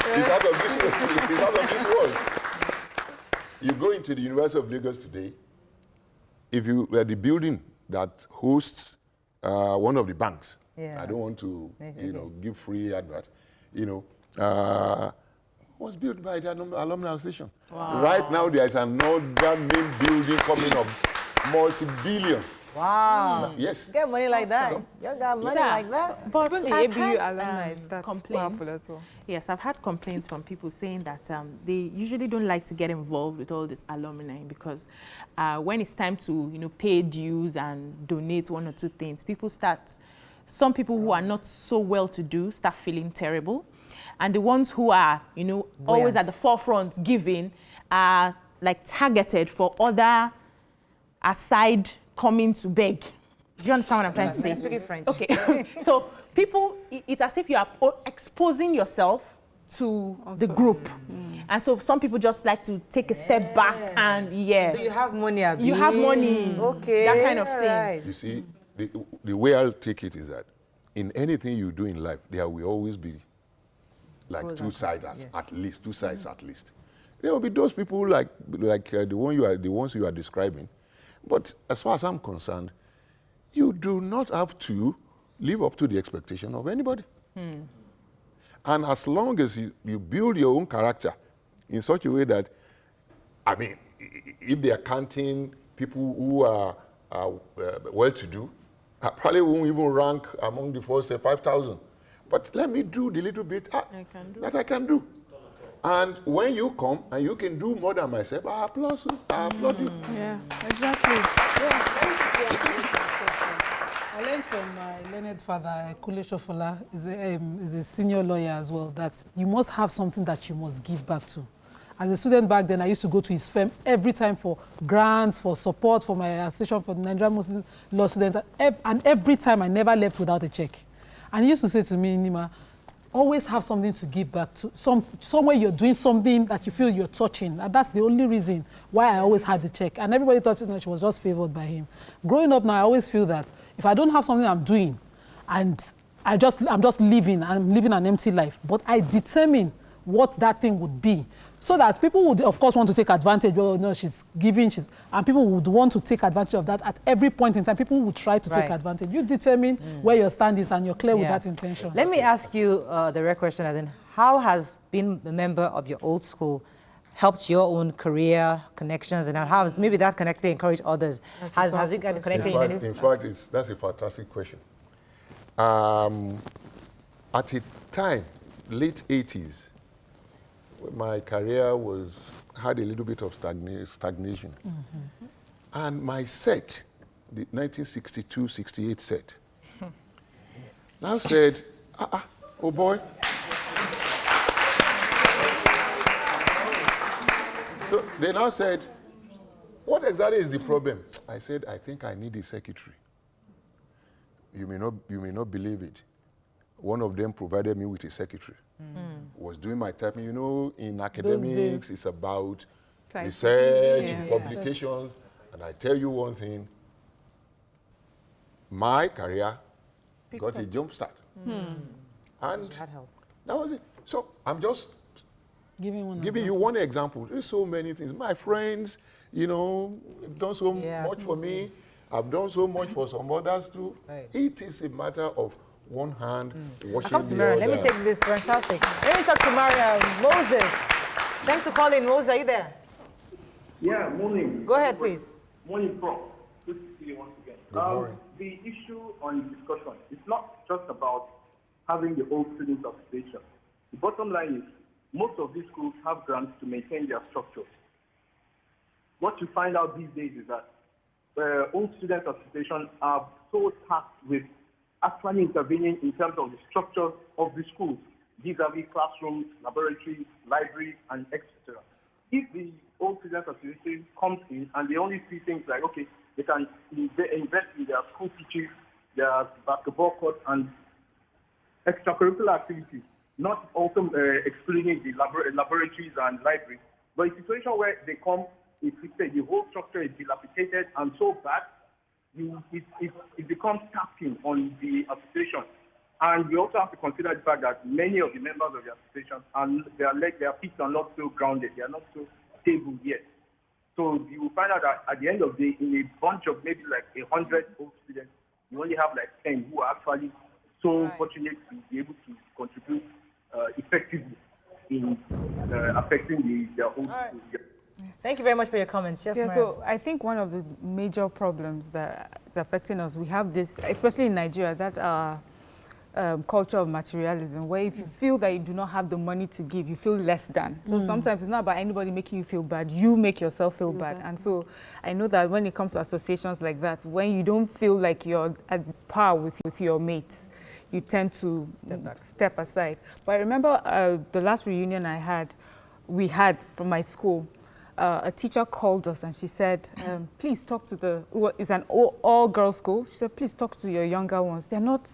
It's out of this world. It's out of this world. You go into the University of Lagos today, if you were the building that hosts one of the banks, I don't want to, give free advert, was built by the Alumni Association. Wow. Right now, there is another main building coming up, multi-billion. Wow. Yes. Get money like that. You got money like that. But the ABU alumni, that's powerful as well. Yes, I've had complaints from people saying that they usually don't like to get involved with all this alumni because when it's time to, pay dues and donate one or two things, some people who are not so well-to-do start feeling terrible. And the ones who are, always at the forefront giving are like targeted for other aside coming to beg. Do you understand what I'm trying to say? Speaking French. Okay. So people, it's as if you are exposing yourself to the group. And so some people just like to take a step back and So you have money, Abi. You have money. Okay. That kind of thing. Right. You see, the way I'll take it is that in anything you do in life, there will always be like two sides at least, two sides at least. There will be those people like the ones you are describing. But as far as I'm concerned, you do not have to live up to the expectation of anybody. And as long as you build your own character in such a way that, if they are counting people who are well-to-do, I probably won't even rank among the first 5,000. But let me do the little bit that I can do. And when you come and you can do more than myself, I applaud you. Yeah, exactly. I learned from my learned father, Kule Shofola, is a senior lawyer as well, that you must have something that you must give back to. As a student back then, I used to go to his firm every time for grants, for support, for my association for the Nigerian Muslim law students, and every time I never left without a check. And he used to say to me, Nima, always have something to give back to. Somewhere you're doing something that you feel you're touching. And that's the only reason why I always had the check. And everybody thought that she was just favored by him. Growing up now, I always feel that if I don't have something I'm doing, and I'm just living an empty life, but I determine what that thing would be. So that people would, of course, want to take advantage. Well, no, she's giving, and people would want to take advantage of that at every point in time. People would try to take advantage. You determine where your stand is, and you're clear with that intention. Let me ask you the direct question, as in, how has being a member of your old school helped your own career connections, and how has maybe that connected encouraged others? Has it connected in any way? In fact, that's a fantastic question. At a time, late 80s, my career had a little bit of stagnation. And my set, the 1962-68 set, now said, oh boy. So they now said, what exactly is the problem? I said, I think I need a secretary. You may not believe it. One of them provided me with a secretary. Was doing my typing. You know, in academics, it's about Typing. research, publications. And I tell you one thing, my career got a jump start. And that was it. So I'm just giving you one example. There's so many things. My friends, you know, have done so much for me. I've done so much for some others too. Right. It is a matter of one hand washing come to the Mariam. other. Let me take this. Fantastic. Let me talk to Mariam. Moses. Thanks for calling. Moses, are you there? Yeah, morning. Go ahead, please. Morning, Prof. Good to see you once again. The issue on discussion, it's not just about having the old students association. The bottom line is most of these schools have grants to maintain their structures. What you find out these days is that old student associations are so tasked with actually intervening in terms of the structure of the schools, vis-a-vis classrooms, laboratories, libraries, and etc. If the old student association comes in and they only see things like, okay, they can invest in their school teaching, their basketball court, and extracurricular activities, not also excluding the laboratories and libraries. But a situation where they come, the whole structure is dilapidated and so bad, it becomes taxing on the association. And we also have to consider the fact that many of the members of the association, their feet are not so grounded, they are not so stable yet. So you will find out that at the end of the day, in a bunch of maybe like 100 old students, you only have like 10 who are actually so fortunate to be able to contribute effectively in affecting their own schools. Thank you very much for your comments. Yes, Mariam. So I think one of the major problems that is affecting us, we have this, especially in Nigeria, that culture of materialism, where if you feel that you do not have the money to give, you feel less than. So sometimes it's not about anybody making you feel bad, you make yourself feel bad. And so I know that when it comes to associations like that, when you don't feel like you're at par with your mates, you tend to step aside. But I remember the last reunion we had from my school, a teacher called us and she said, please talk to it's an all-girls school. She said, please talk to your younger ones. They're not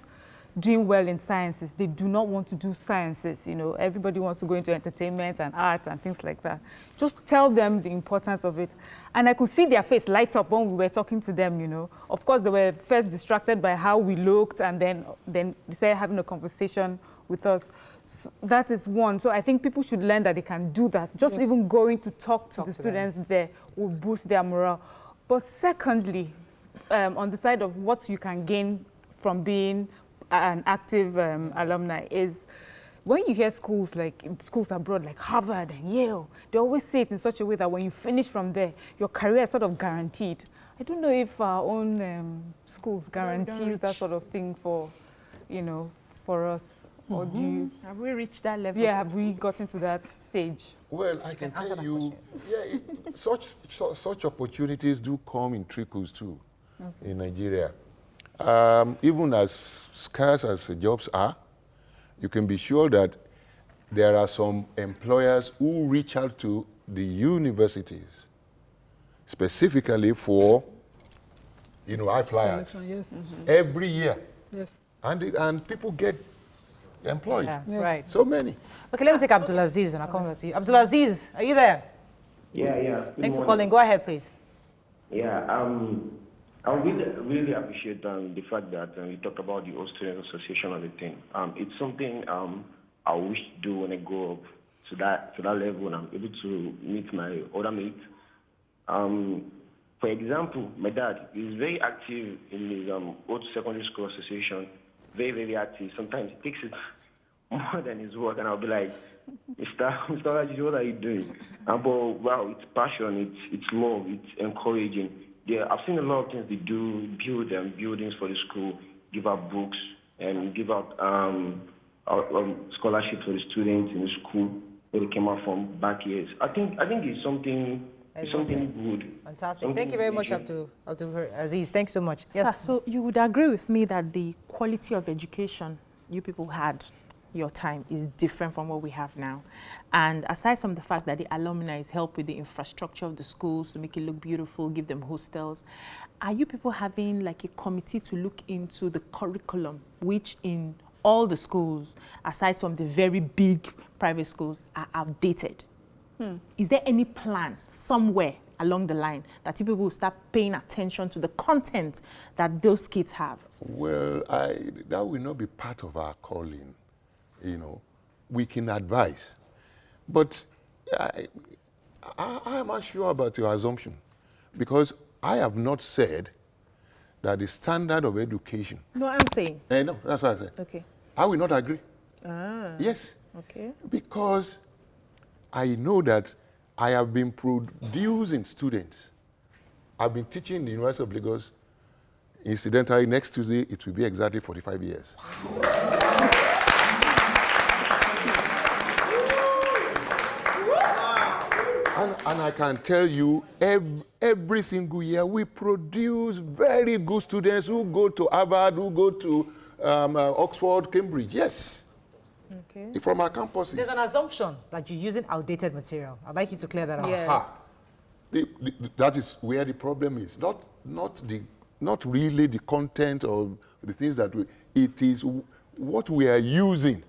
doing well in sciences. They do not want to do sciences. You know, everybody wants to go into entertainment and art and things like that. Just tell them the importance of it. And I could see their face light up when we were talking to them, you know. Of course, they were first distracted by how we looked, and then they started having a conversation with us. So that is one. So I think people should learn that they can do that. Just even going to talk to the students there will boost their morale. But secondly, on the side of what you can gain from being an active alumni is when you hear schools abroad like Harvard and Yale, they always say it in such a way that when you finish from there, your career is sort of guaranteed. I don't know if our own schools guarantees that sort of thing for us. Or do you, have we reached that level? Yeah, have we gotten to that stage? Well, I can tell you, such opportunities do come in trickles too in Nigeria. Even as scarce as the jobs are, you can be sure that there are some employers who reach out to the universities specifically for, high flyers every year. Yes. And people get employed. Yeah, right. So many. Okay, let me take Abdulaziz and I'll come back to you. Abdulaziz, are you there? Yeah. Thanks for calling. Go ahead, please. Yeah, I really appreciate the fact that you talk about the Old Students Association and the thing. It's something I wish to do when I go up to that level and I'm able to meet my other mates. For example, my dad is very active in his old secondary school association. Very, very active. Sometimes he takes it more than his work, and I'll be like, Mr. Raji, what are you doing? But wow, it's passion, it's love, it's encouraging. Yeah, I've seen a lot of things they do, build buildings for the school, give out books, and give out scholarships for the students in the school where they came out from back years. I think it's something good. Fantastic. Thank you very much, Aziz. Thanks so much. Yes. So you would agree with me that the quality of education you people had your time is different from what we have now. And aside from the fact that the alumni help with the infrastructure of the schools to make it look beautiful, give them hostels, are you people having like a committee to look into the curriculum, which in all the schools, aside from the very big private schools, are outdated. Is there any plan somewhere along the line that people will start paying attention to the content that those kids have? Well, that will not be part of our calling. You know, we can advise. But I am not sure about your assumption, because I have not said that the standard of education... No, I'm saying. No, that's what I said. Okay. I will not agree. Ah. Yes. Okay. Because I know that I have been producing students. I've been teaching in the University of Lagos. Incidentally, next Tuesday, it will be exactly 45 years. And I can tell you, every single year, we produce very good students who go to Harvard, who go to Oxford, Cambridge. Yes. Okay. From our campuses. There's an assumption that you're using outdated material. I'd like you to clear that up. Yes. That is where the problem is. Not really the content or the things that it is what we are using.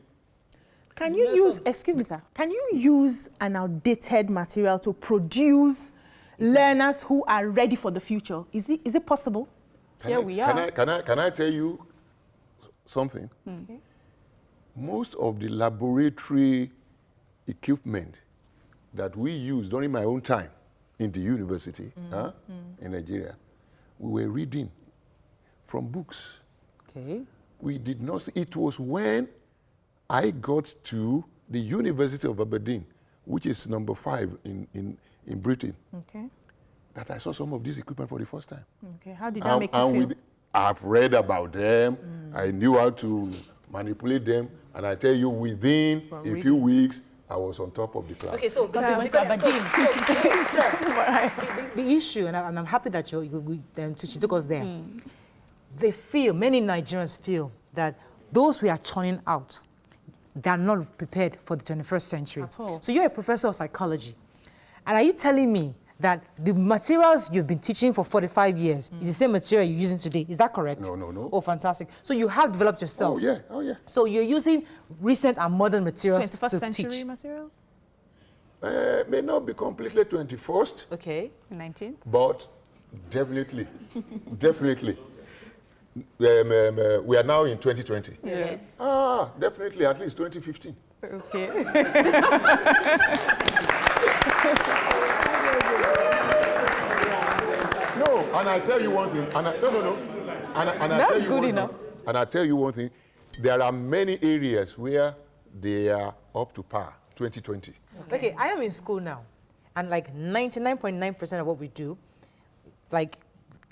Can you use, excuse me, sir, can you use an outdated material to produce learners who are ready for the future? Is it possible? We are. Can I tell you something? Okay. Most of the laboratory equipment that we used during my own time in the university in Nigeria, we were reading from books. Okay. We did not see. It was when I got to the University of Aberdeen, which is number 5 in Britain, that I saw some of this equipment for the first time. Okay, how did that make you feel? I've read about them. I knew how to manipulate them. And I tell you, within a few weeks, I was on top of the class. Okay, so the issue, and I'm happy that she took us there. They feel, many Nigerians feel that those we are churning out, they are not prepared for the 21st century. At all. So you're a professor of psychology. And are you telling me that the materials you've been teaching for 45 years is the same material you're using today? Is that correct? No. Oh, fantastic. So you have developed yourself. Oh, yeah. So you're using recent and modern materials 21st to century teach. materials? May not be completely 21st. Okay. 19th. But definitely. We are now in 2020. Yes. Definitely, at least 2015. Okay. No, and I tell you one thing. And I tell you one thing. There are many areas where they are up to par. 2020. Okay, I am in school now, and like 99.9% of what we do, like,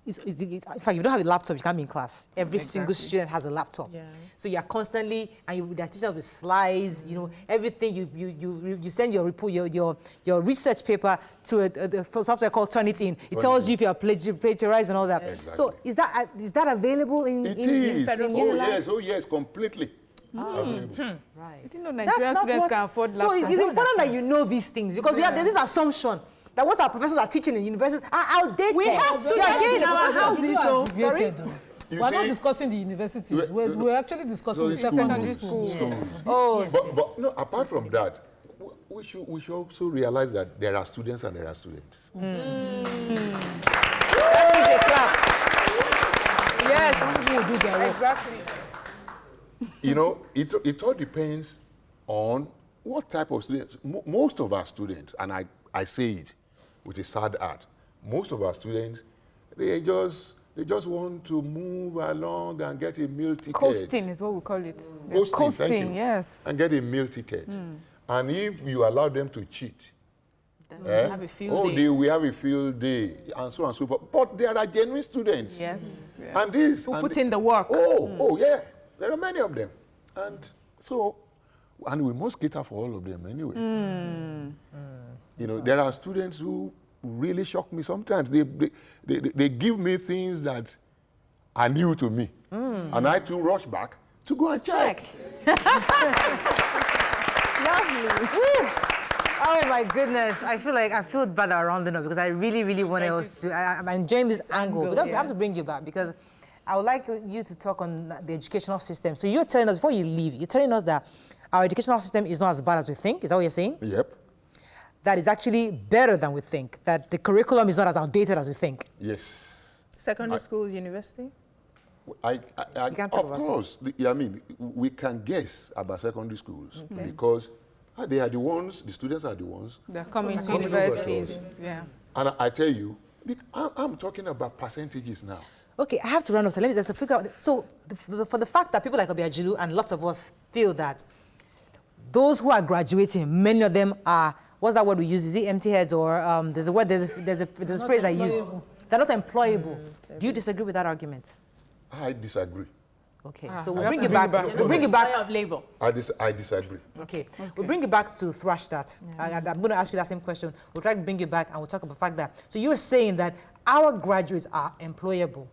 in fact, if you don't have a laptop, you can't be in class. Every single student has a laptop. Yeah. So you're constantly, and they're teaching us with slides, you know, everything. You send your report, your research paper to a software called Turnitin. It tells you if you are plagiarized and all that. Exactly. So is that available in federal schools? Oh yes, completely. Right. I didn't know Nigerian students can afford laptops. So it's important that you know these things, because there's this assumption that what our professors are teaching in universities are outdated. We have students in our houses. Sorry? We're not discussing the universities. We're actually discussing the secondary schools. But no, apart from that, we should also realize that there are students and there are students. That is a clap. Yes. Exactly. You know, it all depends on what type of students. Most of our students, and I say it with a sad heart, most of our students, they just want to move along and get a meal ticket. Coasting is what we call it. Coasting, yes. And get a meal ticket. And if you allow them to cheat, we have a field day. We have a field day, and so on and so forth. But there are genuine students. Yes. And this. Who put in the work. Oh, yeah. There are many of them. And so, and we must cater for all of them anyway. You know, there are students who really shock me sometimes. They give me things that are new to me. And I too rush back to go and check. Lovely. Oh my goodness. I feel bad around now, because I really want us to. I'm enjoying this angle. We have to bring you back, because I would like you to talk on the educational system. So you're telling us, before you leave, you're telling us that our educational system is not as bad as we think. Is that what you're saying? Yep. That is actually better than we think. That the curriculum is not as outdated as we think. Yes. Secondary school, university? You can't talk of about course, I mean, we can guess about secondary schools because they are the ones, the students are the ones. They're coming to universities. Yeah. And I tell you, I'm talking about percentages now. Okay, I have to run off. So let me just figure out. So for the fact that people like Obiajilu and lots of us feel that those who are graduating, many of them are, what's that word we use? Is it empty heads or there's a word, there's a phrase I use. They're not employable. Do you disagree with that argument? I disagree. Okay, so we'll bring it back. We'll bring it back. Of labor. I disagree. Okay, we'll bring it back to thrash that. I'm going to ask you that same question. We'll try to bring it back and we'll talk about the fact that, so you were saying that our graduates are employable.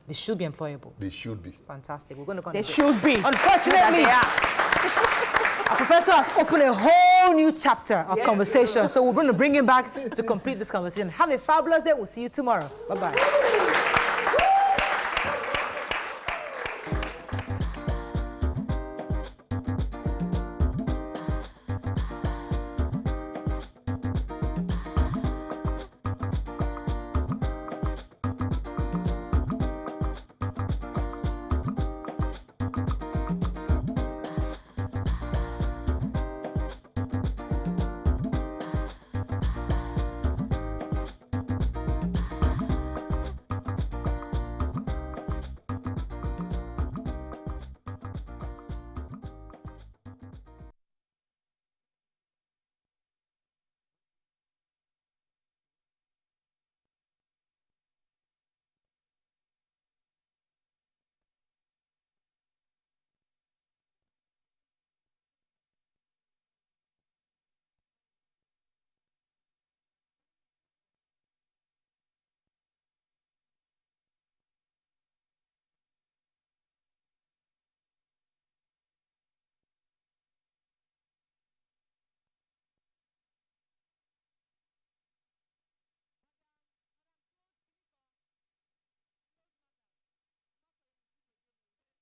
They should be employable. They should be. Fantastic. We're going to go. They should be. Unfortunately, our professor has opened a whole new chapter of conversation. So we're going to bring him back to complete this conversation. Have a fabulous day. We'll see you tomorrow. Bye-bye.